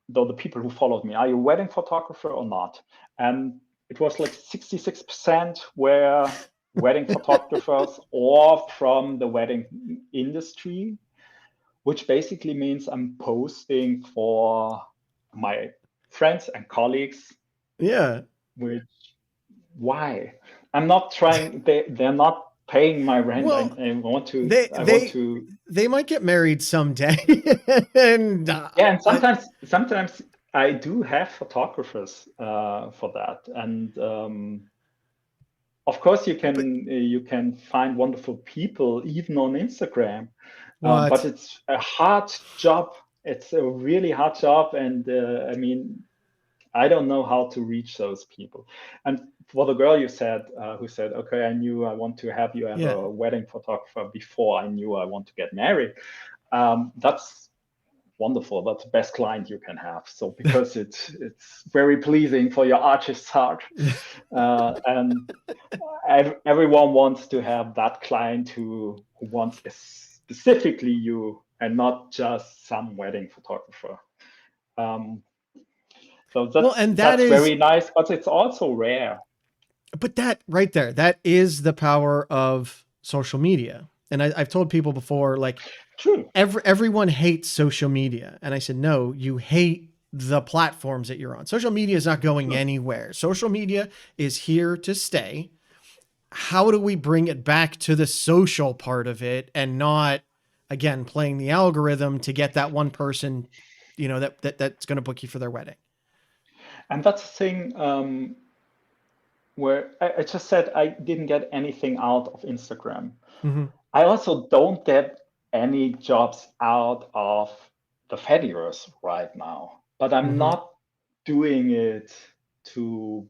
the people who followed me, are you a wedding photographer or not? And it was like 66% were wedding photographers or from the wedding industry, which basically means I'm posting for my friends and colleagues. Yeah. Which, why? I'm not trying. They're not paying my rent. Well, I want to. They might get married someday. And yeah, and sometimes I do have photographers for that, and of course you can find wonderful people even on Instagram, but it's a hard job. It's a really hard job, and I mean, I don't know how to reach those people. And for the girl you said, who said, okay, I knew I want to have you as a wedding photographer before I knew I want to get married. That's wonderful. That's the best client you can have. So because it's very pleasing for your artist's heart. And everyone wants to have that client who wants specifically you and not just some wedding photographer. So that's very nice, but it's also rare. But that right there, that is the power of social media. And I've told people before, like, true, everyone hates social media. And I said, no, you hate the platforms that you're on. Social media is not going anywhere. Social media is here to stay. How do we bring it back to the social part of it and not, again, playing the algorithm to get that one person, you know, that's going to book you for their wedding? And that's the thing where I just said I didn't get anything out of Instagram. Mm-hmm. I also don't get any jobs out of the Fediverse right now, but I'm not doing it to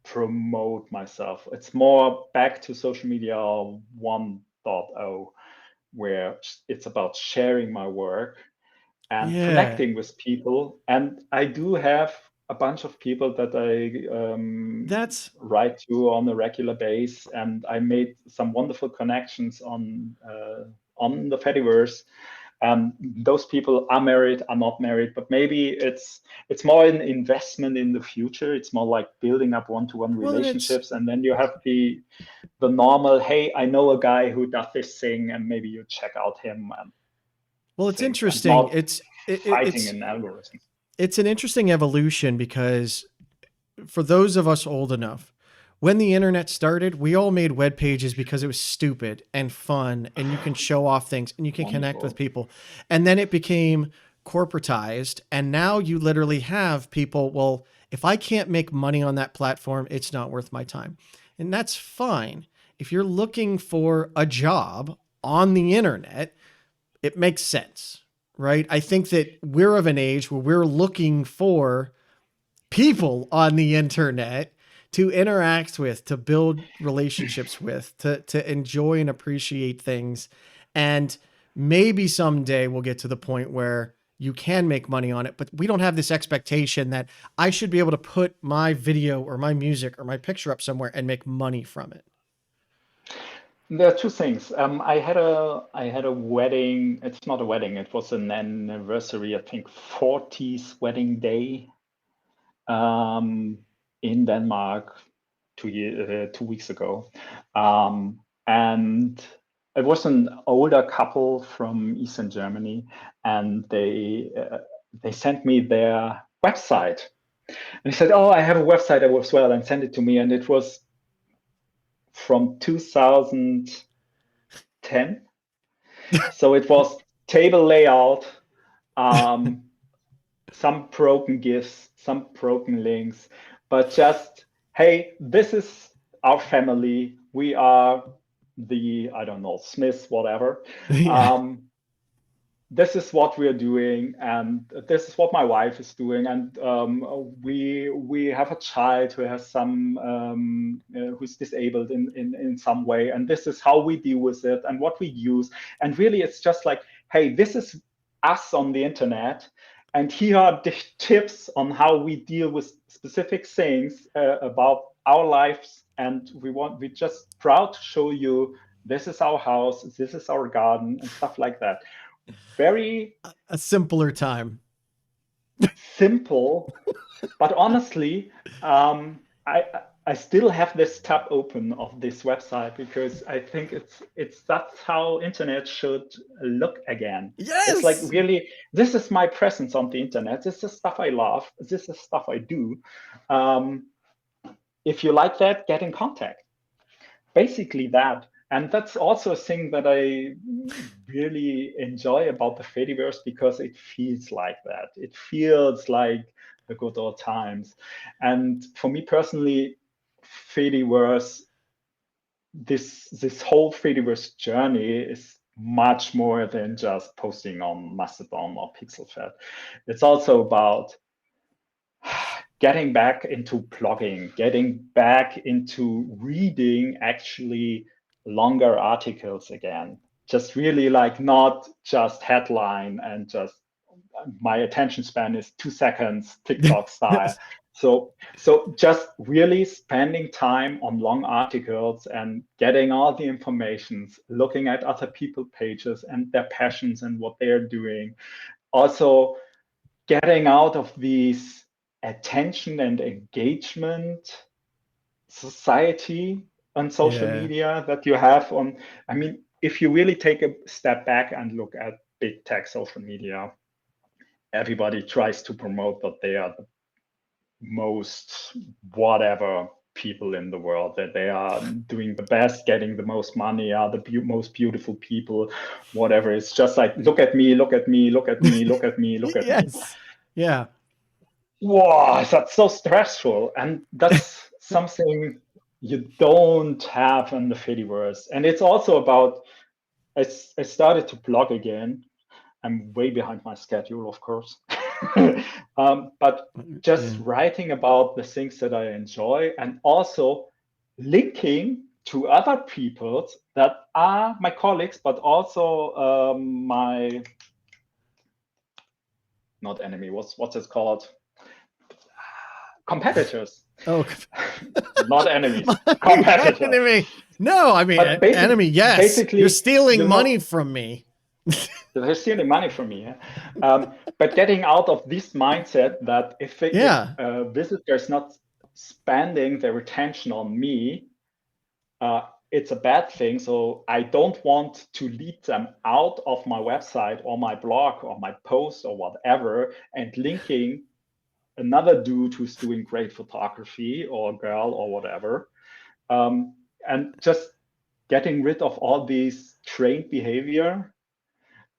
promote myself. It's more back to social media 1.0, where it's about sharing my work and connecting with people. And I do have a bunch of people that I write to on a regular basis, and I made some wonderful connections on the Fediverse. Those people are married, are not married, but maybe it's more an investment in the future. It's more like building up one-to-one relationships, and then you have the normal, hey, I know a guy who does this thing, and maybe you check out him. Well, it's interesting. It's fighting an algorithm. It's an interesting evolution, because for those of us old enough, when the internet started, we all made web pages because it was stupid and fun, and you can show off things and you can connect with people. And then it became corporatized, and now you literally have people, well, if I can't make money on that platform, it's not worth my time. And that's fine. If you're looking for a job on the internet, it makes sense, right? I think that we're of an age where we're looking for people on the internet to interact with, to build relationships with, to enjoy and appreciate things. And maybe someday we'll get to the point where you can make money on it, but we don't have this expectation that I should be able to put my video or my music or my picture up somewhere and make money from it. There are two things. I had a wedding. It's not a wedding. It was an anniversary, I think 40th wedding day in Denmark 2 weeks ago. And it was an older couple from Eastern Germany, and they sent me their website. And he said, oh, I have a website as well, and send it to me. And it was from 2010. So it was table layout, some broken GIFs, some broken links, but just, hey, this is our family. We are the, I don't know, Smiths, whatever. Yeah. This is what we're doing, and this is what my wife is doing, and we have a child who has some who's disabled in some way, and this is how we deal with it and what we use. And really, it's just like, hey, this is us on the internet, and here are the tips on how we deal with specific things about our lives. And we're just proud to show you, this is our house, this is our garden, and stuff like that. Very a simpler time. Simple, but honestly, I still have this tab open of this website, because I think that's how internet should look again. Yes, it's like, really, this is my presence on the internet. This is stuff I love. This is stuff I do. If you like that, get in contact. Basically that. And that's also a thing that I really enjoy about the Fediverse, because it feels like that. It feels like the good old times. And for me personally, Fediverse, this whole Fediverse journey is much more than just posting on Mastodon or PixelFed. It's also about getting back into blogging, getting back into reading actually longer articles again. Just really like, not just headline and just my attention span is 2 seconds, TikTok style. So just really spending time on long articles and getting all the information, looking at other people's pages and their passions and what they're doing. Also getting out of these attention and engagement society on social media that you have on, I mean, if you really take a step back and look at big tech social media, everybody tries to promote that they are the most whatever people in the world, that they are doing the best, getting the most money, are the most beautiful people, whatever. It's just like, look at me, look at me, look at me, look at me, look at yes. me. Yeah. Wow, that's so stressful. And that's something you don't have in the Fediverse. And it's also about, I started to blog again. I'm way behind my schedule, of course. But just writing about the things that I enjoy, and also linking to other people that are my colleagues, but also my, not enemy, what's it called? Competitors. Oh, not enemies. Competitors. Enemy. No, I mean, enemy. Yes, you're stealing money from me. They're stealing money from me. Yeah? But getting out of this mindset that if Yeah. a visitor is not spending their attention on me, it's a bad thing. So I don't want to lead them out of my website or my blog or my post or whatever and linking another dude who's doing great photography or girl or whatever. And just getting rid of all these trained behavior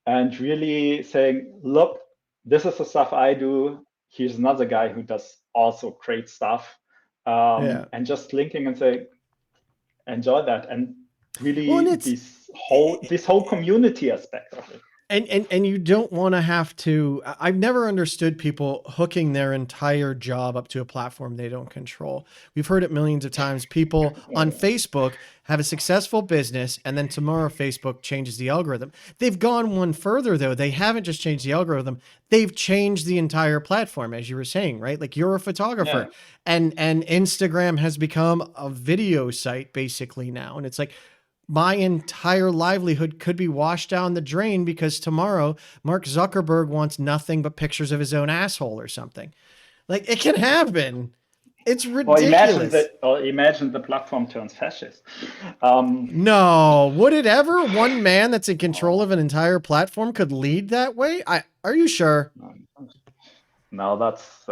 and really saying, look, this is the stuff I do. Here's another guy who does also great stuff. Yeah. And just linking and say, enjoy that. And Well, and really it's this whole community aspect of it. and you don't want to have to. I've never understood people hooking their entire job up to a platform they don't control. We've heard it millions of times. People on Facebook have a successful business, and then tomorrow Facebook changes the algorithm. They've gone one further though. They haven't just changed the algorithm. They've changed the entire platform, as you were saying, right? Like you're a photographer, and Instagram has become a video site basically now, and it's like, my entire livelihood could be washed down the drain because tomorrow Mark Zuckerberg wants nothing but pictures of his own asshole or something. Like, it can happen. It's ridiculous. Or imagine the platform turns fascist. No, would it ever? One man that's in control of an entire platform could lead that way? Are you sure? No, that's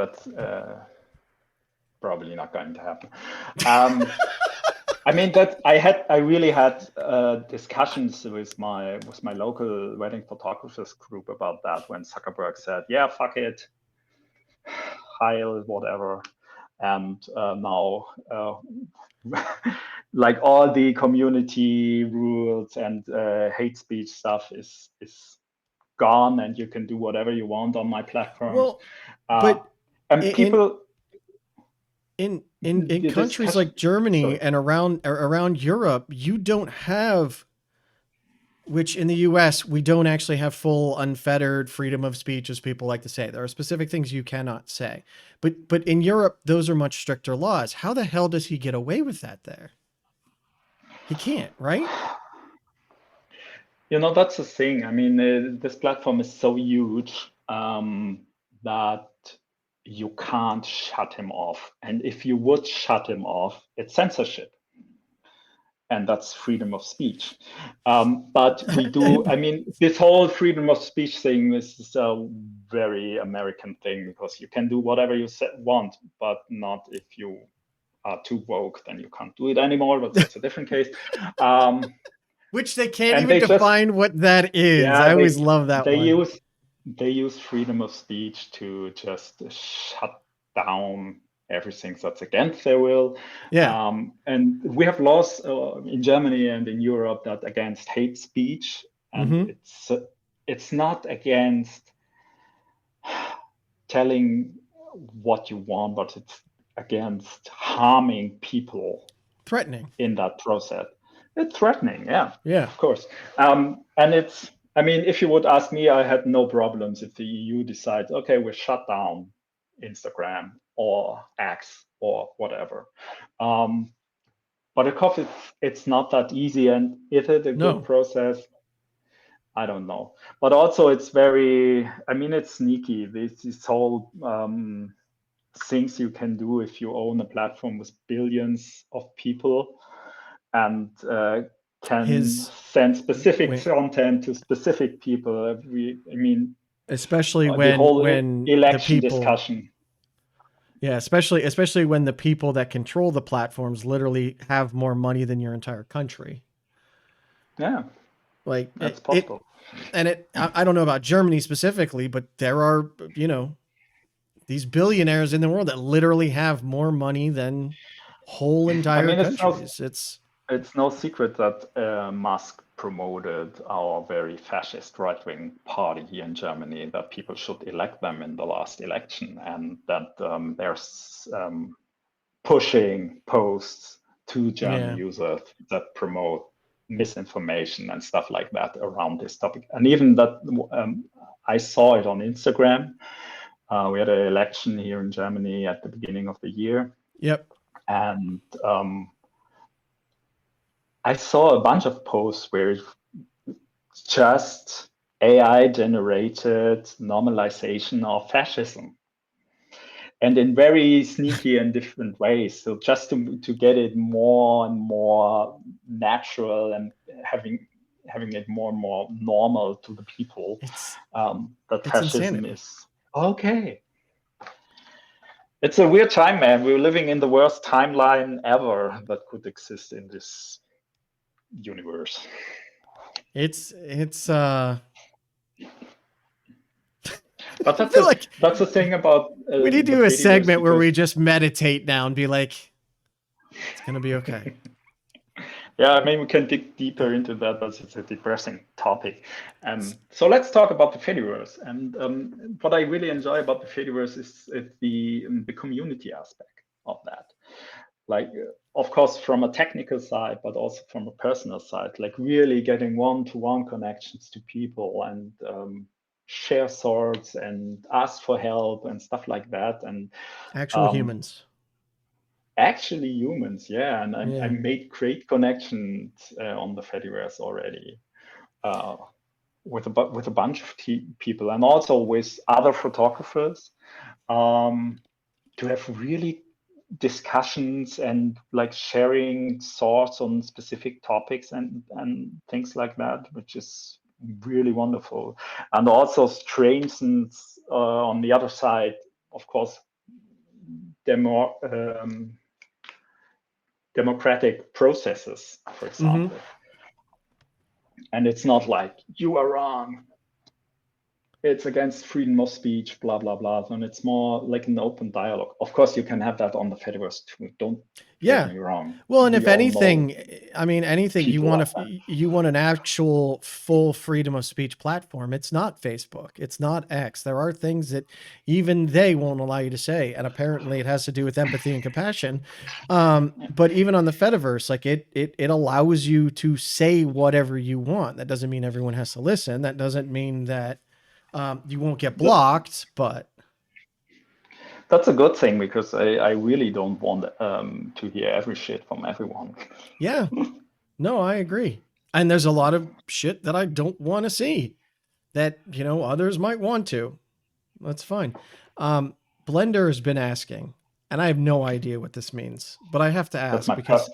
probably not going to happen. I mean, that I really had discussions with my local wedding photographers group about that when Zuckerberg said, "Yeah, fuck it, Heil, whatever," and now like all the community rules and hate speech stuff is gone, and you can do whatever you want on my platforms. Well, but and people. In countries like Germany and around Europe, you don't have, which in the US, we don't actually have full unfettered freedom of speech, as people like to say. There are specific things you cannot say. But in Europe, those are much stricter laws. How the hell does he get away with that there? He can't, right? You know, that's the thing. I mean, this platform is so huge that you can't shut him off. And if you would shut him off, it's censorship. And that's freedom of speech. But we do, I mean, this whole freedom of speech thing is a very American thing, because you can do whatever you want, but not if you are too woke, then you can't do it anymore, but that's a different case. Which they can't even define what that is. Yeah, I always love that one. They use freedom of speech to just shut down everything that's against their will. Yeah. And we have laws in Germany and in Europe that against hate speech, and it's not against telling what you want, but it's against harming people, threatening in that process. It's threatening, yeah, of course. And it's, I mean, if you would ask me, I had no problems if the EU decides, okay, we shut down Instagram or X or whatever. But of course, it's not that easy. And is it a good process? I don't know. But also, it's very, I mean, it's sneaky. This whole things you can do if you own a platform with billions of people, and can send specific content to specific people. I mean, especially when election discussion. Yeah, especially when the people that control the platforms literally have more money than your entire country. Yeah, like that's possible. I don't know about Germany specifically, but there are, you know, these billionaires in the world that literally have more money than whole entire countries. It's no secret that Musk promoted our very fascist right-wing party here in Germany, that people should elect them in the last election, and that there's pushing posts to German users that promote misinformation and stuff like that around this topic. And even that, I saw it on Instagram. We had an election here in Germany at the beginning of the year. Yep. And I saw a bunch of posts where just AI generated normalization of fascism, and in very sneaky and different ways. So just to get it more and more natural and having it more and more normal to the people, that It's fascism insanity. is okay. It's a weird time, man. We're living in the worst timeline ever that could exist in this universe. It's But I feel like that's the thing about we need to the do a Fediverse, segment where because we just meditate now and be like, it's gonna be okay. yeah, I mean, we can dig deeper into that, but it's a depressing topic. So let's talk about the Fediverse. And what I really enjoy about the Fediverse is the community aspect of that. Like, of course, from a technical side, but also from a personal side, like really getting one-to-one connections to people and share thoughts and ask for help and stuff like that. And Actual humans. actually humans, yeah. And I Yeah. made great connections on the Fediverse already with a bunch of people, and also with other photographers, to have really discussions and like sharing thoughts on specific topics and things like that, which is really wonderful, and also strengthens on the other side, of course, democratic processes, for example. And it's not like you are wrong, it's against freedom of speech, blah blah blah, and it's more like an open dialogue. Of course, you can have that on the Fediverse too, don't get me wrong. Well, and We if all know anything, I mean, anything you people want like that. you want an actual full freedom of speech platform. It's not Facebook. It's not X. There are things that even they won't allow you to say, and apparently it has to do with empathy and compassion. But even on the Fediverse, like it allows you to say whatever you want. That doesn't mean everyone has to listen. That doesn't mean that you won't get blocked, but That's a good thing, because I really don't want to hear every shit from everyone. yeah, no, I agree. And there's a lot of shit that I don't want to see that, you know, others might want to. That's fine. Blender has been asking, and I have no idea what this means, but I have to That's ask my because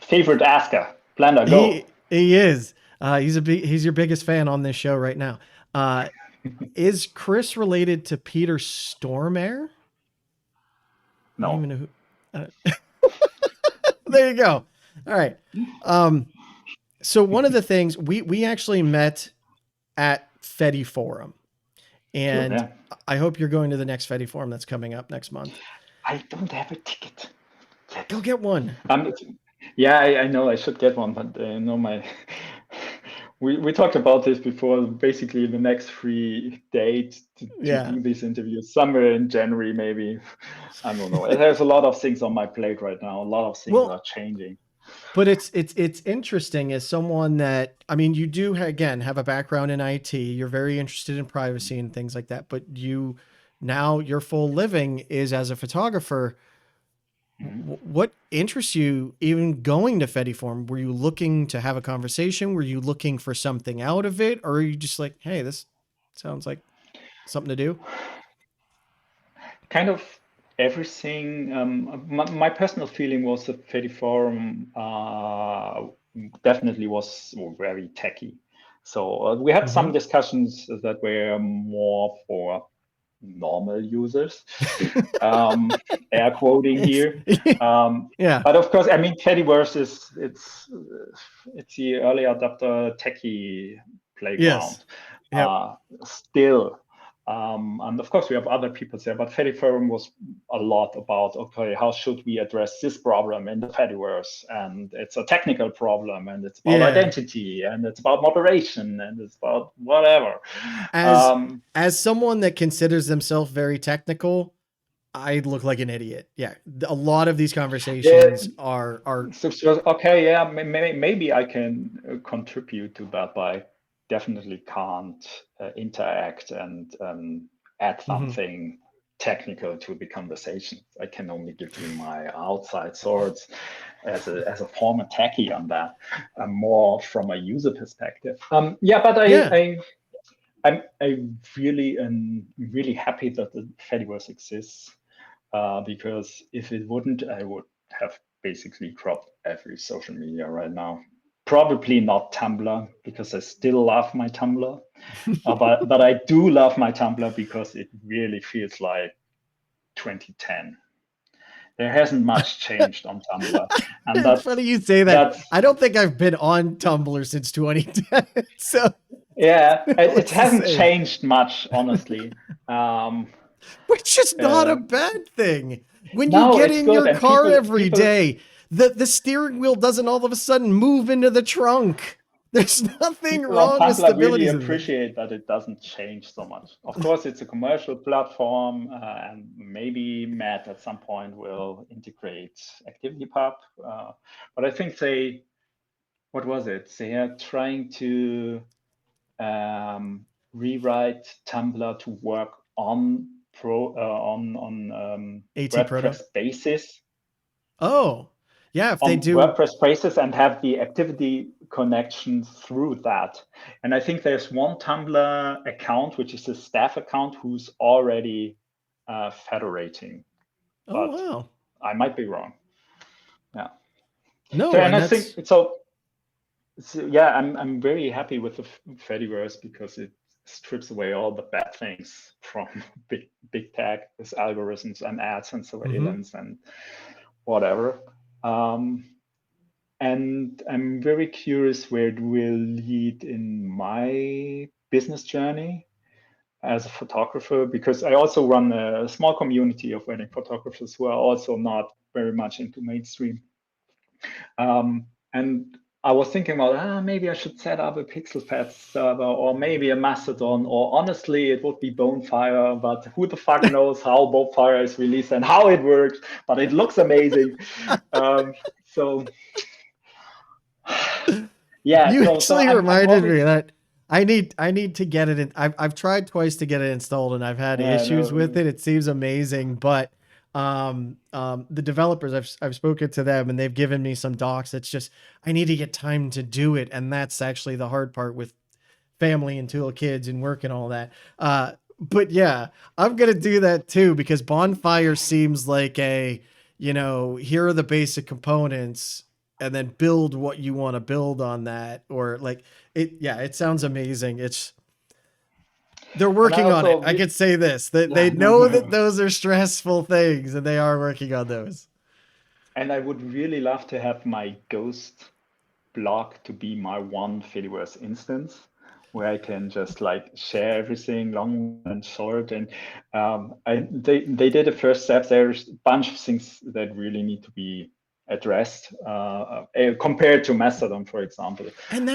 favorite asker. Blender, go. he is. He's your biggest fan on this show right now. Is Chris related to Peter Stormare? I don't No. even know who. There you go. All right. So one of the things we actually met at Fedi Forum, Sure, and yeah. I hope you're going to the next Fedi Forum that's coming up next month. I don't have a ticket yet. Go get one. Yeah, I know I should get one, but we talked about this before. Basically, the next free date to do these interviews somewhere in January, maybe. I don't know. There's a lot of things on my plate right now. A lot of things are changing. But it's interesting as someone that, I mean, you do again have a background in IT. You're very interested in privacy and things like that. But now your full living is as a photographer. What interests you even going to Fedi Forum? Were you looking to have a conversation? Were you looking for something out of it? Or are you just like, hey, this sounds like something to do? Kind of everything. My personal feeling was that Fedi Forum definitely was very techy. So we had some discussions that were more for normal users, air quoting here. Yeah. But of course, I mean, Fediverse it's the early adopter techie playground. Yes. Still, and of course, we have other people there, but Fedi Forum was a lot about, okay, how should we address this problem in the Fediverse? And it's a technical problem, and it's about identity, and it's about moderation, and it's about whatever. As someone that considers themselves very technical, I look like an idiot. Yeah. A lot of these conversations are so, okay, yeah, maybe I can contribute to that, but I definitely can't interact and add something technical to the conversation. I can only give you my outside thoughts, as a former techie on that, more from a user perspective. But I'm really happy that the Fediverse exists, because if it wouldn't, I would have basically dropped every social media right now. Probably not Tumblr, because I still love my Tumblr, but I do love my Tumblr because it really feels like 2010. There hasn't much changed on Tumblr, and it's funny you say that. I don't think I've been on Tumblr since 2010. So yeah, it what's to hasn't say? changed much, honestly. Which is not a bad thing. When you No, get it's in good, your and car people every day, the steering wheel doesn't all of a sudden move into the trunk. There's nothing people on wrong with Tumblr really stability systems. appreciate that it doesn't change so much. Of course, it's a commercial platform, and maybe Matt at some point will integrate ActivityPub. But I think what was it? They are trying to rewrite Tumblr to work on AT Proto. WordPress basis. Oh, yeah. If they On do WordPress basis and have the activity connection through that. And I think there's one Tumblr account, which is a staff account, who's already federating. Oh, But wow. I might be wrong. Yeah. No, So, and I that's think so. Yeah, I'm very happy with the Fediverse because it strips away all the bad things from big tech with algorithms and ads and surveillance and whatever. And I'm very curious where it will lead in my business journey as a photographer, because I also run a small community of wedding photographers who are also not very much into mainstream. And I was thinking about, maybe I should set up a PixelFed server, or maybe a Mastodon, or honestly, it would be Bonefire, but who the fuck knows how Bonefire is released and how it works, but it looks amazing. So yeah, you so actually I'm reminded always, me that I need to get it in. I've tried twice to get it installed and I've had issues with it. It seems amazing, but the developers I've spoken to them and they've given me some docs. It's just I need to get time to do it, and that's actually the hard part with family and 2 little kids and work and all that. But yeah, I'm gonna do that too, because Bonfire seems like here are the basic components and then build what you want to build on that, or like it sounds amazing. They're working on it. I could say this, that they know that those are stressful things and they are working on those. And I would really love to have my ghost blog to be my one Fediverse instance, where I can just like share everything long and short. And they did the first steps. There's a bunch of things that really need to be addressed compared to Mastodon, for example. And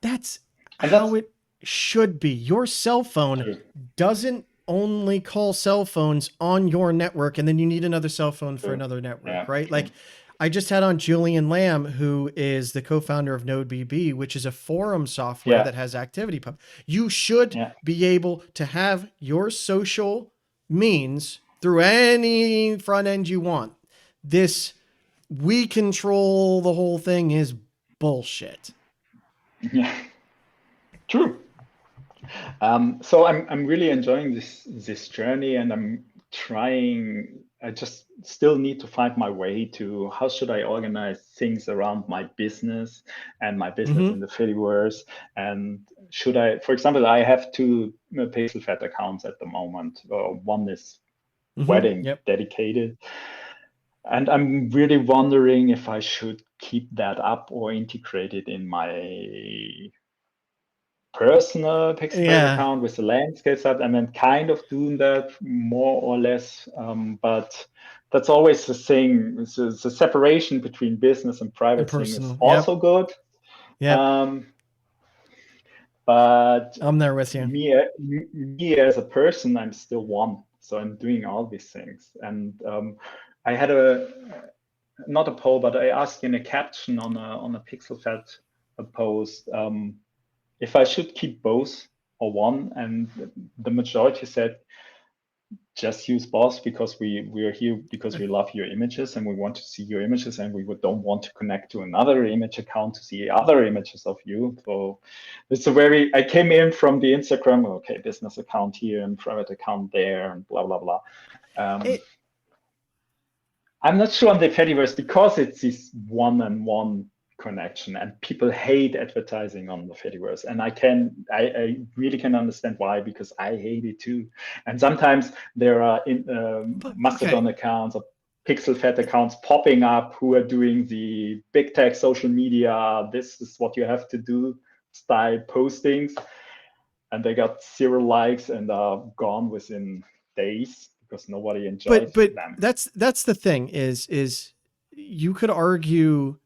that's how it should be. Your cell phone doesn't only call cell phones on your network, and then you need another cell phone for another network, right? True. Like I just had on Julian Lamb, who is the co-founder of NodeBB, which is a forum software that has ActivityPub. You should be able to have your social means through any front end you want. This we control the whole thing is bullshit. Yeah, true. So I'm really enjoying this journey, and I'm trying. I just still need to find my way to how should I organize things around my business and my business in the Fediverse. And should I, for example, I have 2 PixelFed accounts at the moment. One is wedding dedicated, and I'm really wondering if I should keep that up or integrate it in my personal PixelFed account with the landscape side, and then kind of doing that more or less. But that's always the thing. The separation between business and private thing is also good. Yeah. But I'm there with you. Me as a person, I'm still one. So I'm doing all these things. And I had not a poll, but I asked in a caption on a PixelFed post, if I should keep both or one, and the majority said just use boss because we're here because we love your images and we want to see your images, and we don't want to connect to another image account to see other images of you. So it's I came in from the Instagram, okay, business account here and private account there and blah, blah, blah. I'm not sure on the Fediverse because it's this one-on-one connection, and people hate advertising on the Fediverse, and I really can understand why, because I hate it too. And sometimes there are Mastodon accounts or PixelFed accounts popping up who are doing the big tech social media, this is what you have to do style postings, and they got 0 likes and are gone within days because nobody enjoys them. That's the thing is you could argue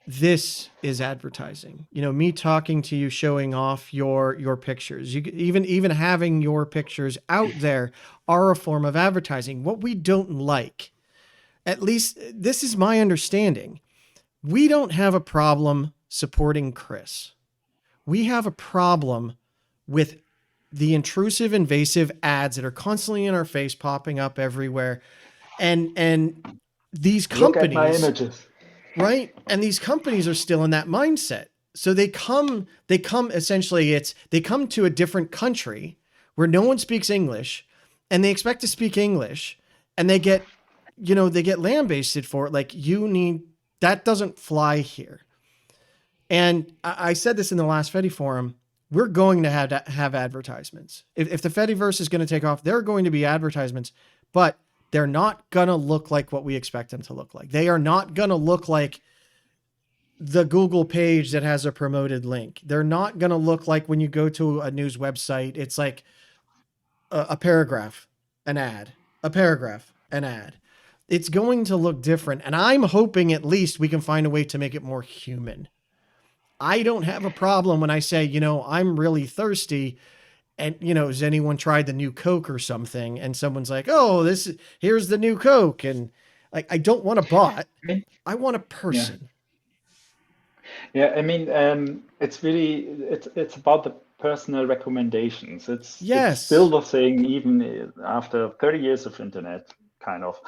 this is advertising. You know, me talking to you, showing off your pictures, you even having your pictures out there are a form of advertising. What we don't like, at least this is my understanding, we don't have a problem supporting Chris. We have a problem with the intrusive, invasive ads that are constantly in our face, popping up everywhere. And these companies, look at my images. Right? And these companies are still in that mindset. So they come essentially, they come to a different country where no one speaks English, and they expect to speak English, and they get lambasted for it. Like, that doesn't fly here. And I said this in the last Fedi forum, we're going to have advertisements. If the Fediverse is going to take off, there are going to be advertisements, but they're not going to look like what we expect them to look like. They are not going to look like the Google page that has a promoted link. They're not going to look like when you go to a news website, it's like a paragraph, an ad, a paragraph, an ad. It's going to look different. And I'm hoping at least we can find a way to make it more human. I don't have a problem when I say, I'm really thirsty, and, has anyone tried the new Coke or something? And someone's like, oh, here's the new Coke. And like, I don't want a bot. I want a person. Yeah. I mean, it's really, it's about the personal recommendations. It's still the thing, even after 30 years of internet, kind of,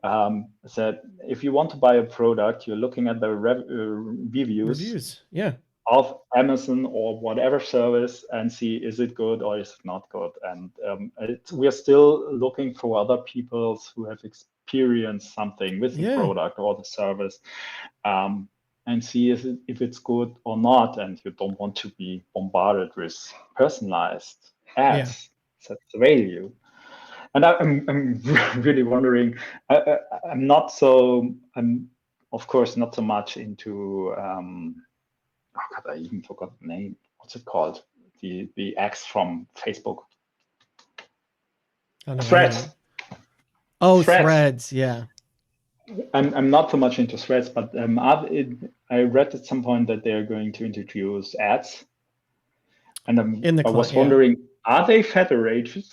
that if you want to buy a product, you're looking at the reviews. Yeah. Of Amazon or whatever service and see, is it good or is it not good? And we are still looking for other people who have experienced something with the product or the service, and see if it's good or not. And you don't want to be bombarded with personalized ads. That's the value. And I'm really wondering, I'm of course not so much into oh God, I even forgot the name. What's it called? The X from Facebook. Threads. Oh, Threads. Yeah. I'm not so much into Threads, but I read at some point that they're going to introduce ads, and I was wondering, are they federated?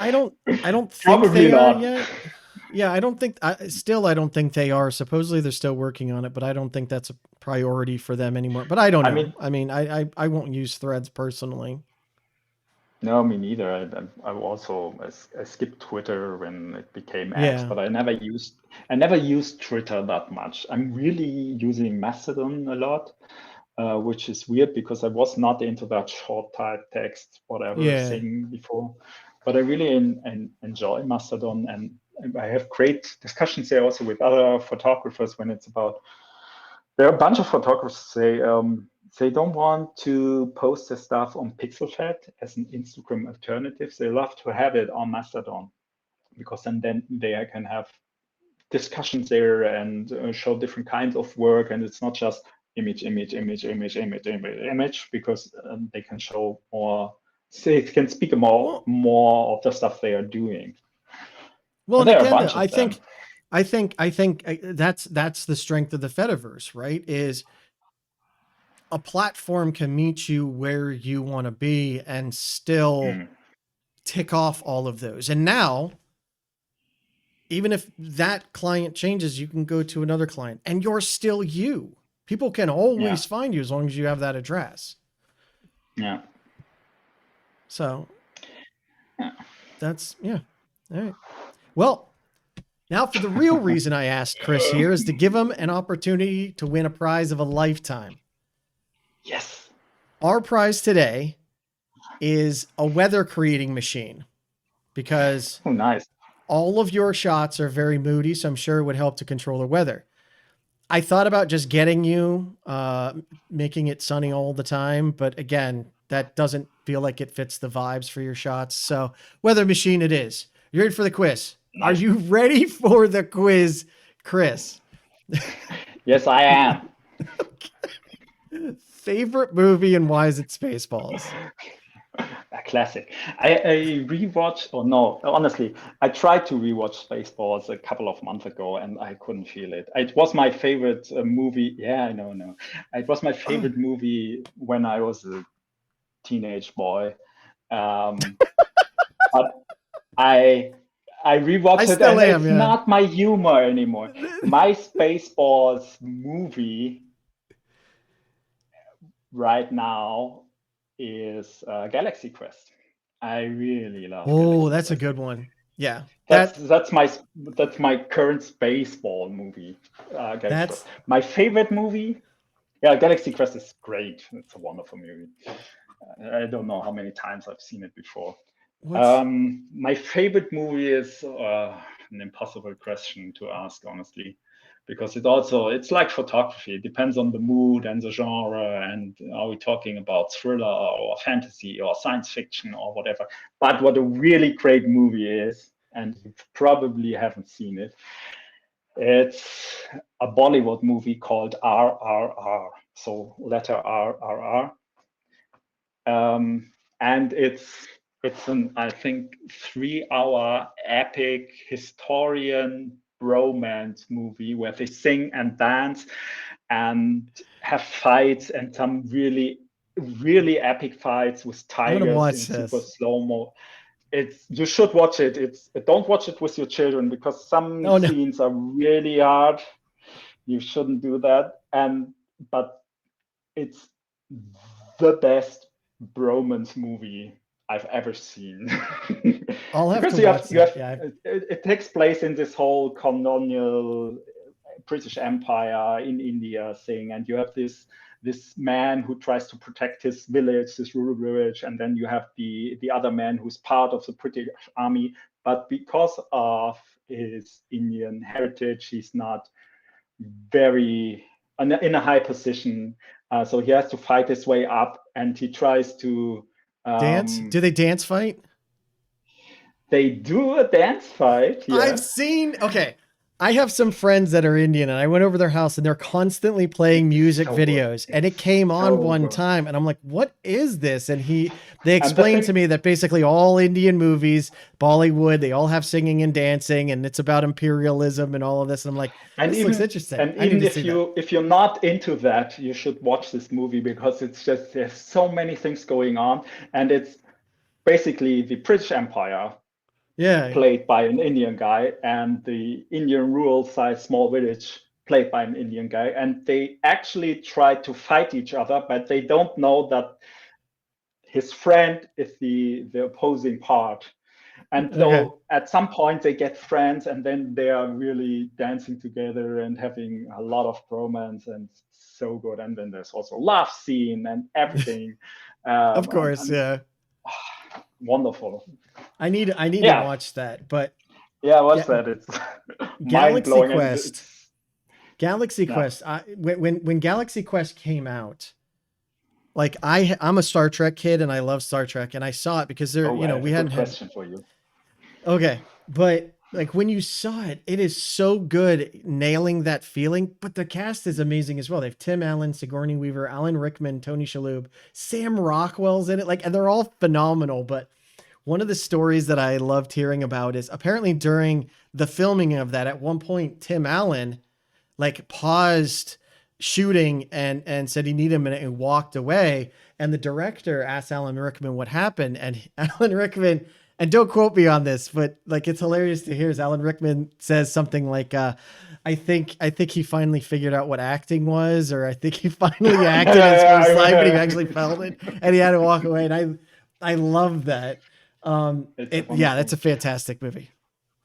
I don't think Probably they not. are yet. Yeah, I don't think they are. Supposedly they're still working on it, but I don't think that's a priority for them anymore. But I don't know. I won't use Threads personally. No, me neither. I skipped Twitter when it became X, but I never used Twitter that much. I'm really using Mastodon a lot, which is weird because I was not into that short type text, whatever thing before. But I really enjoy Mastodon, and I have great discussions there also with other photographers when it's about. There are a bunch of photographers say they don't want to post their stuff on PixelFed as an Instagram alternative. They love to have it on Mastodon because then they can have discussions there and show different kinds of work, and it's not just image, because they can show more. They can speak more of the stuff they are doing. Well, and again, I think that's the strength of the Fediverse, right? Is a platform can meet you where you want to be and still tick off all of those. And now, even if that client changes, you can go to another client and you're still you. People can always find you as long as you have that address. Yeah. So That's yeah. All right. Well, now for the real reason I asked Chris here is to give him an opportunity to win a prize of a lifetime. Yes. Our prize today is a weather creating machine because Oh, nice. all of your shots are very moody, so I'm sure it would help to control the weather. I thought about just getting you, making it sunny all the time, but again, that doesn't feel like it fits the vibes for your shots. So, weather machine it is. You ready for the quiz? Are Nice. you ready for the quiz, Chris? Yes, I am. Favorite movie and why is it Spaceballs? A classic. I rewatched, or no, honestly, I tried to rewatch Spaceballs a couple of months ago and I couldn't feel it. It was my favorite movie. Yeah, I know, no. It was my favorite movie when I was a teenage boy. But I rewatched it still and am, it's yeah. not my humor anymore. My Spaceballs movie right now is Galaxy Quest. I really love Oh, Galaxy that's a Quest. good one. Yeah. That's my current Spaceball movie. Galaxy Quest. That's My favorite movie. Yeah, Galaxy Quest is great. It's a wonderful movie. I don't know how many times I've seen it before. what's My favorite movie is an impossible question to ask, honestly, because it's like photography. It depends on the mood and the genre, and are we talking about thriller or fantasy or science fiction or whatever. But what a really great movie is, and you probably haven't seen it, it's a Bollywood movie called RRR. So letter RRR. And it's an, I think, 3-hour epic historian bromance movie where they sing and dance and have fights and some really really epic fights with I'm gonna tigers in watch super this. slow-mo. It's, you should watch it. It's, don't watch it with your children because some Oh no. scenes are really hard. You shouldn't do that. And but it's the best bromance movie I've ever seen. I'll have to Because watch you that. have Yeah. it takes place in this whole colonial British Empire in India thing, and you have this man who tries to protect his village, this rural village, and then you have the other man who's part of the British army, but because of his Indian heritage, he's not very in a high position. So he has to fight his way up, and he tries to. Dance? Do they dance fight? They do a dance fight, I've yeah. seen, okay. I have some friends that are Indian and I went over their house and they're constantly playing It's music so good. videos and it It's came on so one good. time and I'm like, what is this? And they And the explained to thing, me that basically all Indian movies, Bollywood, they all have singing and dancing and it's about imperialism and all of this. And I'm like, and this looks interesting. I need even to see that. if you're not into that, you should watch this movie because it's just, there's so many things going on, and it's basically the British Empire Yeah. played by an Indian guy, and the Indian rural side small village played by an Indian guy, and they actually try to fight each other, but they don't know that his friend is the opposing part. And Okay. so at some point they get friends, and then they are really dancing together and having a lot of romance, and so good. And then there's also love scene and everything, Of and, course. Yeah. wonderful. I need to Yeah, watch that, but yeah. What's yeah, that? It's mind Galaxy blowing, and Quest. it's Galaxy yeah. Quest. When Galaxy Quest came out, like I'm a Star Trek kid and I love Star Trek and I saw it because Oh, I have we a good hadn't had question for you. okay, but like when you saw it, it is so good nailing that feeling. But the cast is amazing as well. They have Tim Allen, Sigourney Weaver, Alan Rickman, Tony Shalhoub, Sam Rockwell's in it. Like, and they're all phenomenal. But one of the stories that I loved hearing about is apparently during the filming of that, at one point, Tim Allen like paused shooting and said he needed him and walked away. And the director asked Alan Rickman what happened, and Alan Rickman, and don't quote me on this, but like it's hilarious to hear. Is Alan Rickman says something like, I think he finally figured out what acting was, or I think he finally acted his first life, but he actually felt it, and he had to walk away. And I love that. It's a Yeah, wonderful that's a movie. fantastic movie.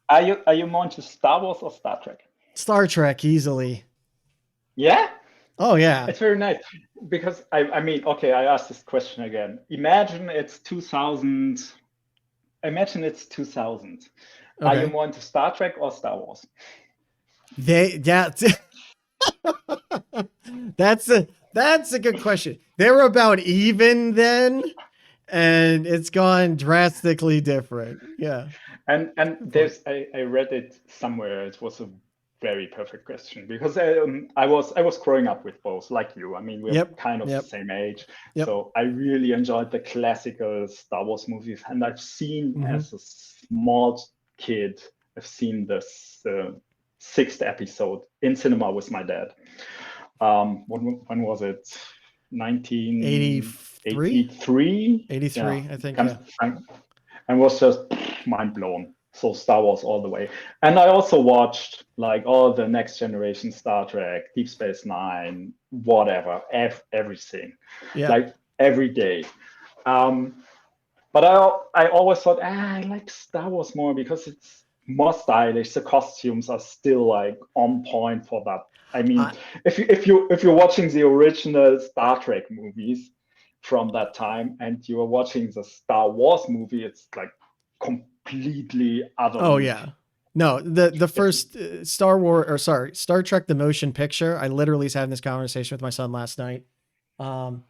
Are you more into Star Wars or Star Trek? Star Trek easily. Yeah, Oh yeah. it's very nice because I mean, okay, I asked this question again. Imagine it's 2000. Imagine it's 2000. Are you Okay. more into Star Trek or Star Wars? Yeah. That's a good question. They were about even then, and it's gone drastically different. Yeah. And Good point. I read it somewhere. It was a very perfect question because I was growing up with both, like you. I mean, we're Yep. kind of the Yep. same age, Yep. so I really enjoyed the classical Star Wars movies. And I've seen Hmm. as a small kid, I've seen this sixth episode in cinema with my dad. When was it? 83? 1983. Yeah, 83, I think. kind Yeah. of, and was just mind blown. So Star Wars all the way. And I also watched like all the next generation Star Trek, Deep Space Nine, whatever, everything, Yeah. like every day. Um, but I always thought, I like Star Wars more because it's more stylish. The costumes are still like on point for that. I mean, I, if you're watching the original Star Trek movies from that time and you are watching the Star Wars movie, it's like completely other oh league. yeah. No, the It's first Star Trek the motion picture. I literally was having this conversation with my son last night. Um,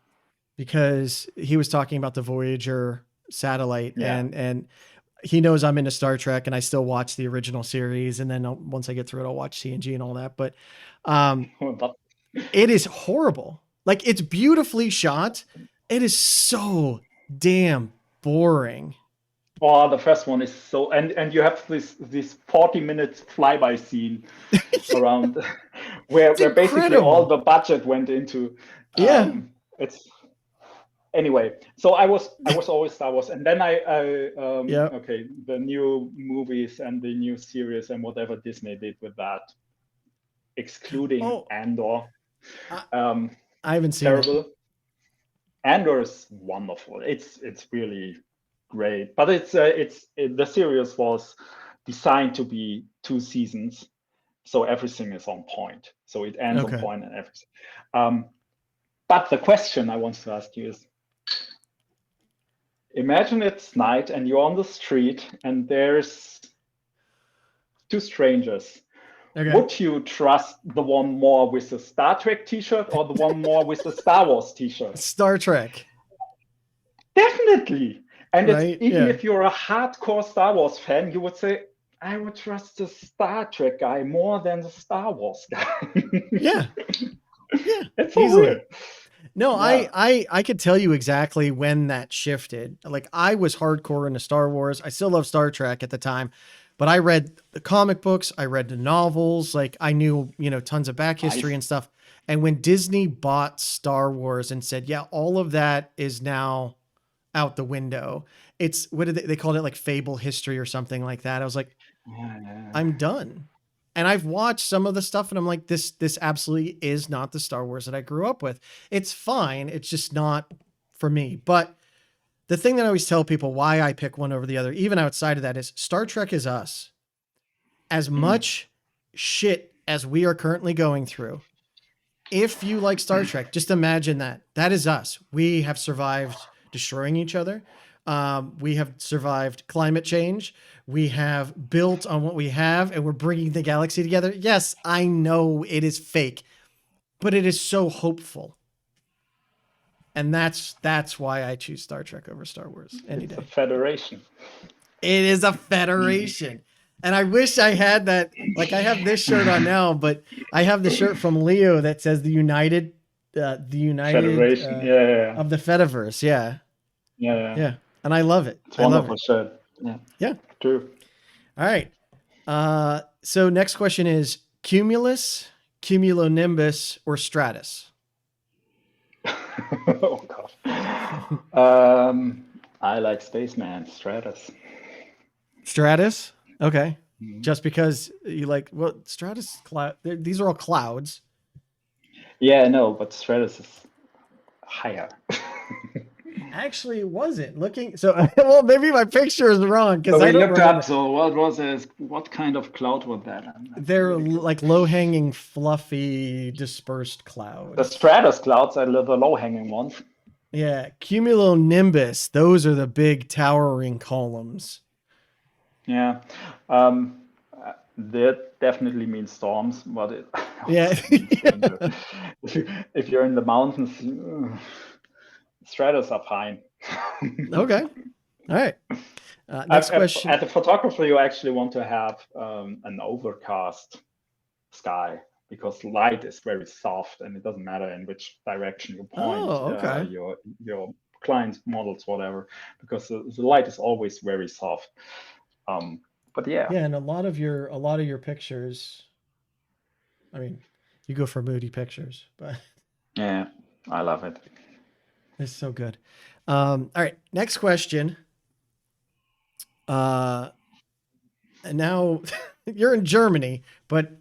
because he was talking about the Voyager satellite, yeah. and he knows I'm into Star Trek and I still watch the original series. And then once I get through it, I'll watch TNG and all that. But um, But it is horrible. Like, it's beautifully shot. It is so damn boring. oh, the first one is so, and you have this 40 minutes flyby scene around where It's basically all incredible. the budget went into Yeah. it's anyway. So I was always Star Wars, and then Yeah. okay, the new movies and the new series and whatever Disney did with that, excluding Oh, Andor. I, um I haven't seen it. Terrible. Andor is wonderful. It's really great, but the series was designed to be 2 seasons, so everything is on point. So it ends on Okay. point and everything. Um, but the question I want to ask you is: imagine it's night and you're on the street and there's two strangers. Okay. Would you trust the one more with the Star Trek T-shirt or the one more with the Star Wars T-shirt? Star Trek, Definitely. And it's right? even Yeah. if you're a hardcore Star Wars fan, you would say, I would trust the Star Trek guy more than the Star Wars guy. Yeah. Yeah. It's so Easily. weird. No, Yeah. I could tell you exactly when that shifted. Like, I was hardcore into Star Wars. I still love Star Trek at the time, but I read the comic books, I read the novels, like I knew, tons of back history Nice. and stuff. And when Disney bought Star Wars and said, "Yeah, all of that is now out the window." It's what did they called it, like fable history or something like that. I was like, Yeah, yeah. I'm done. And I've watched some of the stuff and I'm like, this absolutely is not the Star Wars that I grew up with. It's fine. It's just not for me. But the thing that I always tell people why I pick one over the other, even outside of that, is Star Trek is us. As Mm. much shit as we are currently going through, if you like Star Trek, just imagine that. That is us. We have survived destroying each other. We have survived climate change. We have built on what we have, and we're bringing the galaxy together. Yes, I know it is fake, but it is so hopeful, and that's why I choose Star Trek over Star Wars any It's a day. federation. It is a Mhm. federation. And I wish I had that. Like, I have this shirt on now, but I have the shirt from Leo that says the United Federation. Yeah, yeah, yeah. of the Fediverse. Yeah. Yeah, yeah. Yeah. And I love it. It's I love wonderful it. shirt. Yeah, Yeah. true. All right. So next question is cumulus, cumulonimbus, or stratus? Oh God. I like Spaceman, Stratus. Stratus? Okay. Mhm. Just because you like, well, stratus cloud, these are all clouds. Yeah, no, but Stratus is higher. actually wasn't looking. So, well, maybe my picture is wrong because So I we don't looked remember. up. So what was it? What kind of cloud was that? That's They're really good. like low-hanging, fluffy, dispersed The clouds. stratus clouds are the low-hanging ones. Yeah, cumulonimbus. Those are the big towering columns. Yeah. Um, that definitely means storms, but it Yeah. also means danger. If you're in the mountains, stratus are fine. Okay. All right. Next question. At the photographer, you actually want to have an overcast sky because light is very soft and it doesn't matter in which direction you point Oh, okay. your clients, models, whatever, because the light is always very soft. But yeah. Yeah, and a lot of your pictures. I mean, you go for moody pictures, but Yeah, I love it. it's so good. All right, next question. And now you're in Germany, but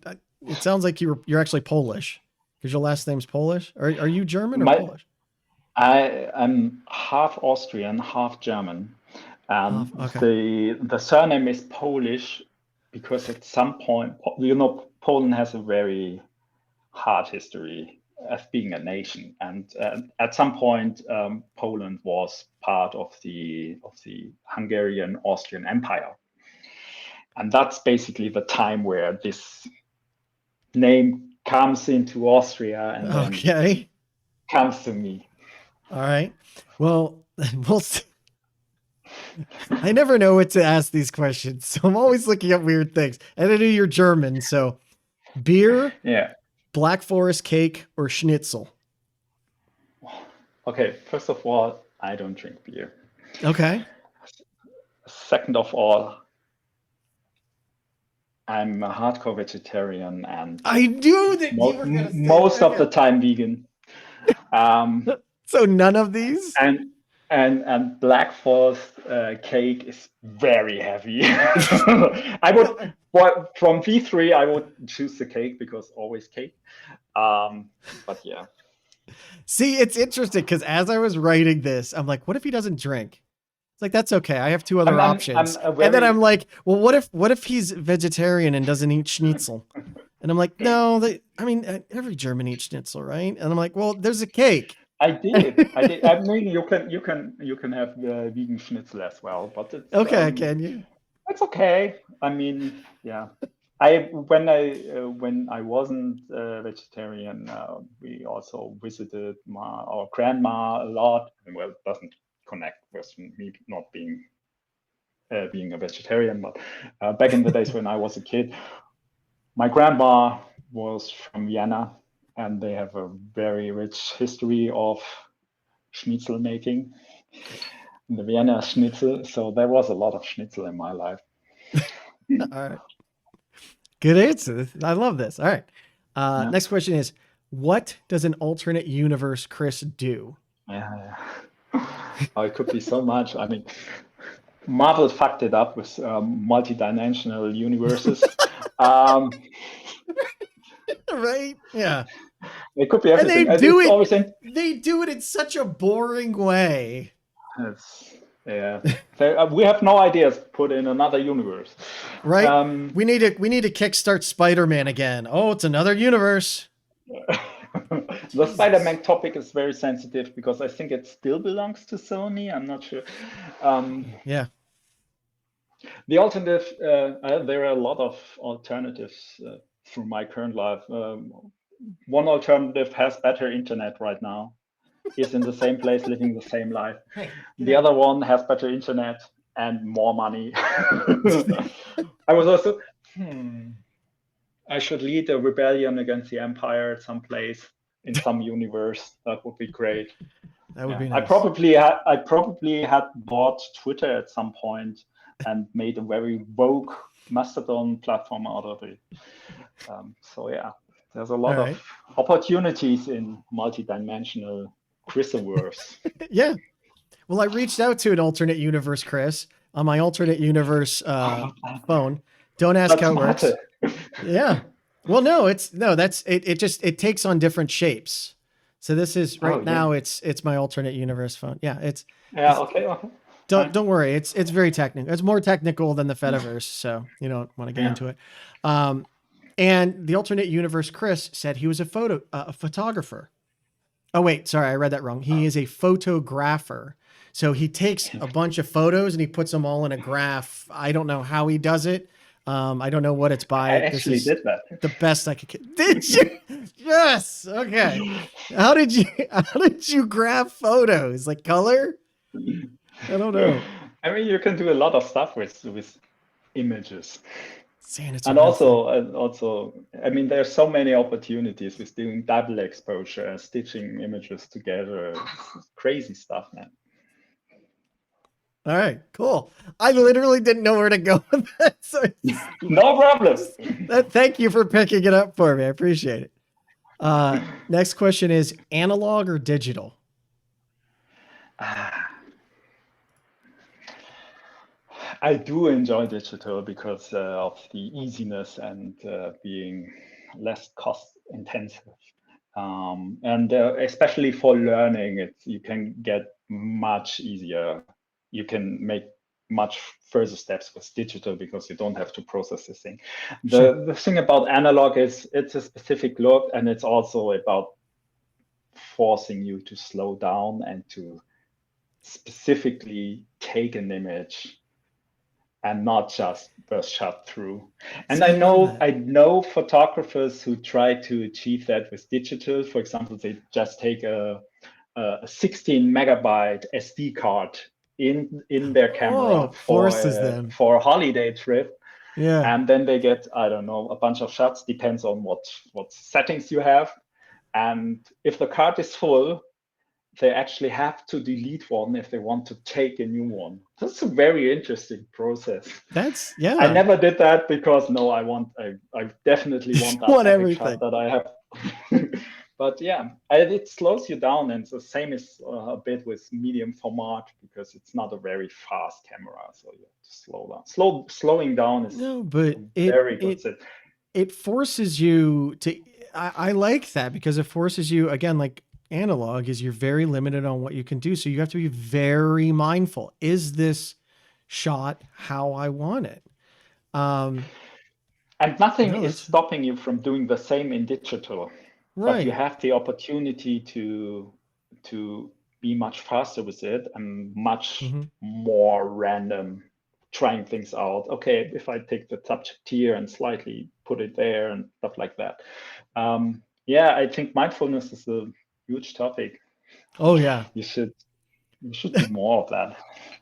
it sounds like you're actually Polish because your last name's Polish. Are you German or My Polish? I'm half Austrian, half German, and Okay. the surname is Polish because at some point, Poland has a very hard history of being a nation, and at some point, Poland was part of the Hungarian Austrian Empire, and that's basically the time where this name comes into Austria and then Okay. comes to me. All right. Well, I never know what to ask these questions, so I'm always looking up weird things. And I know you're German, so beer, Yeah. Black Forest cake, or schnitzel? Okay, first of all, I don't drink beer. Okay. Second of all, I'm a hardcore vegetarian and I knew that you were going to say most of the that. time vegan. So none of these? And Black Forest cake is very heavy. I would, from V3, I would choose the cake because always cake. But yeah. See, it's interesting because as I was writing this, I'm like, what if he doesn't drink? It's like, that's okay. I have two other options. And then I'm like, well, what if he's vegetarian and doesn't eat schnitzel? And I'm like, no, every German eats schnitzel, right? And I'm like, well, there's a cake. I did. I mean, you can have vegan schnitzel as well, but it's okay. Can you? It's okay. I mean, yeah. When I wasn't vegetarian, we also visited our grandma a lot. Well, it doesn't connect with me not being a vegetarian, but back in the days when I was a kid, my grandma was from Vienna, and they have a very rich history of schnitzel making, the Vienna schnitzel. So there was a lot of schnitzel in my life. All right. Good answer. I love this. All right. Yeah. Next question is, what does an alternate universe Chris do? Yeah. Oh, it could be so much. I mean, Marvel fucked it up with multidimensional universes. Right? Yeah. It could be everything. And they do it in such a boring way. Yeah. We have no ideas. Put in another universe. Right. We need to kickstart Spider-Man again. Oh, it's another universe. The Spider-Man topic is very sensitive because I think it still belongs to Sony. I'm not sure. Yeah. The alternative, there are a lot of alternatives through my current life. One alternative has better internet right now, is in the same place, living the same life. Hey, the other one has better internet and more money. I was also, I should lead a rebellion against the empire at some place in some universe. That would be great. That would be nice. I probably had bought Twitter at some point and made a very woke Mastodon platform out of it. So yeah, there's a lot of opportunities in multidimensional Chrisiverse. Yeah. Well, I reached out to an alternate universe, Chris, on my alternate universe phone. Don't ask how it works. Yeah. Well, no, it takes on different shapes. So this is Oh, right yeah. now. It's my alternate universe phone. Yeah, it's Yeah. Okay. Okay. Fine. don't worry. It's very technical. It's more technical than the Fediverse, so you don't want to get Yeah. into it. And the alternate universe, Chris said he was a photographer. Oh wait, sorry, I read that wrong. He is a photographer. So he takes a bunch of photos and he puts them all in a graph. I don't know how he does it. I don't know what it's I by. This actually is did that. the best I could get. Did you? Yes. Okay. How did you graph photos? Like color? I don't know. I mean, you can do a lot of stuff with images. Saying it's a And real thing. also, I mean, there's so many opportunities with doing double exposure, stitching images together. It's crazy stuff, man. All right, cool. I literally didn't know where to go with that. So No problem. thank you for picking it up for me. I appreciate it. Next question is analog or digital? I do enjoy digital because of the easiness and being less cost intensive. And especially for learning, you can get much easier. You can make much further steps with digital because you don't have to process this thing. Sure. The thing about analog is it's a specific look, and it's also about forcing you to slow down and to specifically take an image and not just burst shot through. And See, I love that. I know photographers who try to achieve that with digital. For example, they just take a 16 megabyte SD card in their Oh, camera it forces them. for a holiday trip, Yeah. and then they get, I don't know, a bunch of shots. Depends on what settings you have. And if the card is full, they actually have to delete one if they want to take a new one. That's a very interesting process. That's I yeah. never did that because no, I definitely want that Want epic shot everything. that I have. But yeah, it slows you down, and the same is a bit with medium format because it's not a very fast camera, so you have to slow down. Slowing down is No, but a very good tip. it forces you to I like that because it forces you again, like analog is you're very limited on what you can do. So you have to be very mindful. Is this shot how I want it? And nothing No, is that's stopping you from doing the same in digital, but you right. have the opportunity to be much faster with it and much Mm-hmm. more random, trying things out. Okay, if I take the subject here and slightly put it there and stuff like that. Yeah, I think mindfulness is a huge topic. Oh yeah. You should do more of that.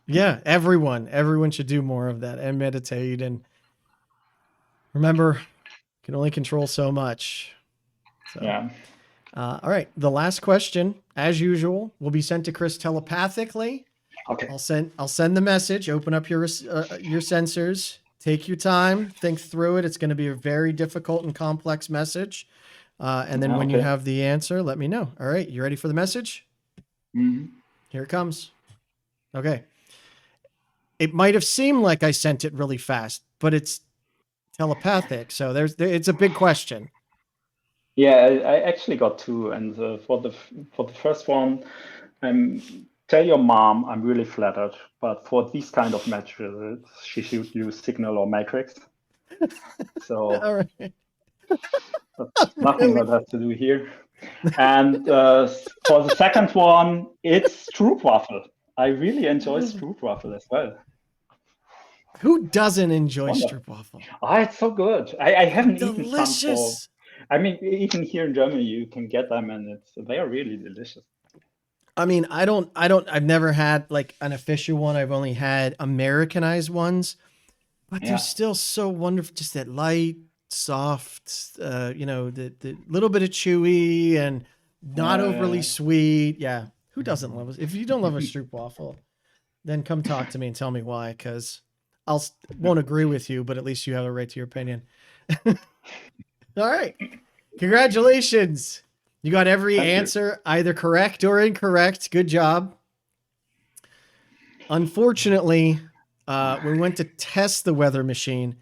Yeah. Everyone should do more of that and meditate and remember, you can only control so much. So Yeah. all right. The last question, as usual, will be sent to Chris telepathically. Okay. I'll send the message. Open up your sensors. Take your time. Think through it. It's going to be a very difficult and complex message. And then when you Okay. have the answer, let me know. All right. You ready for the message? Mm-hmm. Here it comes. Okay. It might have seemed like I sent it really fast, but it's telepathic. So it's a big question. Yeah, I actually got two, and for the first one, tell your mom I'm really flattered, but for these kind of matches, she should use Signal or Matrix. So All right. that's nothing Really? that has to do here. And for the second one, it's Stroopwafel. I really enjoy Stroopwafel as well. Who doesn't It's enjoy wonderful. stroopwafel? Ah, it's so good. I haven't eaten some for. Delicious. I mean, even here in Germany, you can get them, and they are really delicious. I mean, I've never had like an official one. I've only had Americanized ones, but they're Yeah. still so wonderful. Just that light, soft, the little bit of chewy and not overly sweet. Yeah. Who doesn't love it? If you don't love a stroopwafel, then come talk to me and tell me why, because won't agree with you, but at least you have a right to your opinion. All right. Congratulations. You got every Thank you. answer, either correct or incorrect. Good job. Unfortunately, when we went to test the weather machine,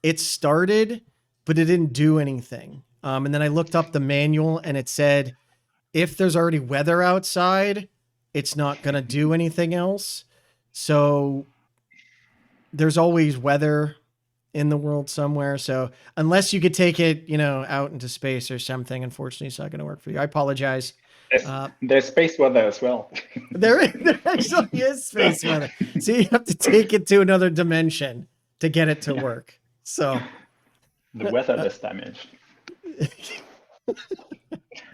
it started, but it didn't do anything. And then I looked up the manual and it said if there's already weather outside, it's not going to do anything else. So there's always weather in the world somewhere. So unless you could take it, out into space or something, unfortunately, it's not going to work for you. I apologize. There's space weather as well. There actually is space weather. So you have to take it to another dimension to get it to work. So the weather is damaged.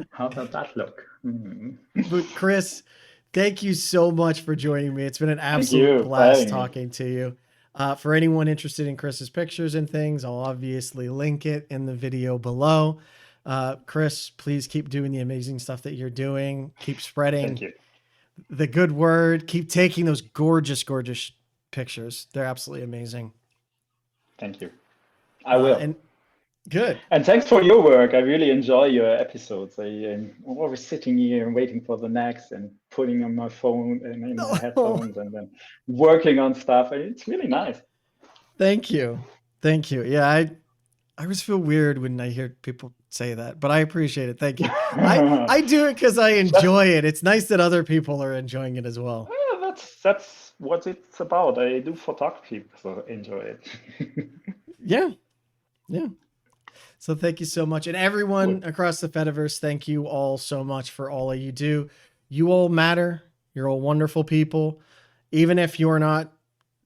How does that look? But Chris, thank you so much for joining me. It's been an absolute blast talking to you. For anyone interested in Chris's pictures and things, I'll obviously link it in the video below. Chris, please keep doing the amazing stuff that you're doing. Keep spreading the good word. Keep taking those gorgeous, gorgeous pictures. They're absolutely amazing. Thank you. I will. And good. And thanks for your work. I really enjoy your episodes. I'm always sitting here and waiting for the next and putting on my phone and in my headphones and then working on stuff. It's really nice. Thank you. Thank you. Yeah, I always feel weird when I hear people say that, but I appreciate it. Thank you. I do it because I enjoy it. It's nice that other people are enjoying it as well. Yeah, that's what it's about. I do photography, so enjoy it. Yeah. So thank you so much. And everyone across the Fediverse, thank you all so much for all that you do. You all matter. You're all wonderful people. Even if you're not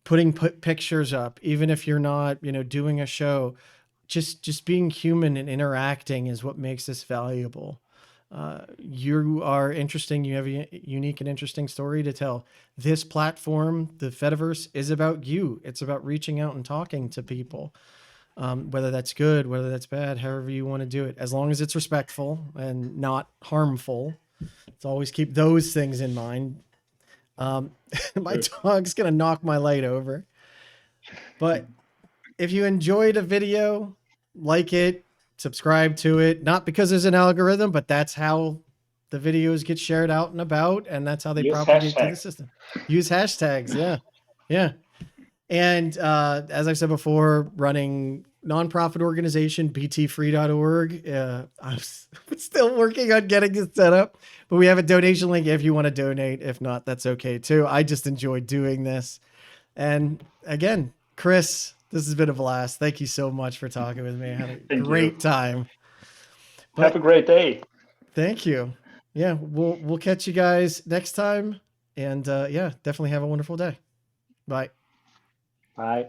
putting pictures up, even if you're not, doing a show, just being human and interacting is what makes this valuable. You are interesting. You have a unique and interesting story to tell. This platform, the Fediverse, is about you. It's about reaching out and talking to people. Whether that's good, whether that's bad, however you want to do it, as long as it's respectful and not harmful. Let's always keep those things in mind. My dog's going to knock my light over. But if you enjoyed a video, like it, subscribe to it, not because there's an algorithm, but that's how the videos get shared out and about. And that's how they propagate to the system. Use hashtags. Yeah. And as I've said before, running nonprofit organization, btfree.org. I'm still working on getting it set up, but we have a donation link if you want to donate. If not, that's okay too. I just enjoy doing this. And again, Chris, this has been a blast. Thank you so much for talking with me. I had a great time. But have a great day. Thank you. Yeah, we'll catch you guys next time. And yeah, definitely have a wonderful day. Bye. Bye.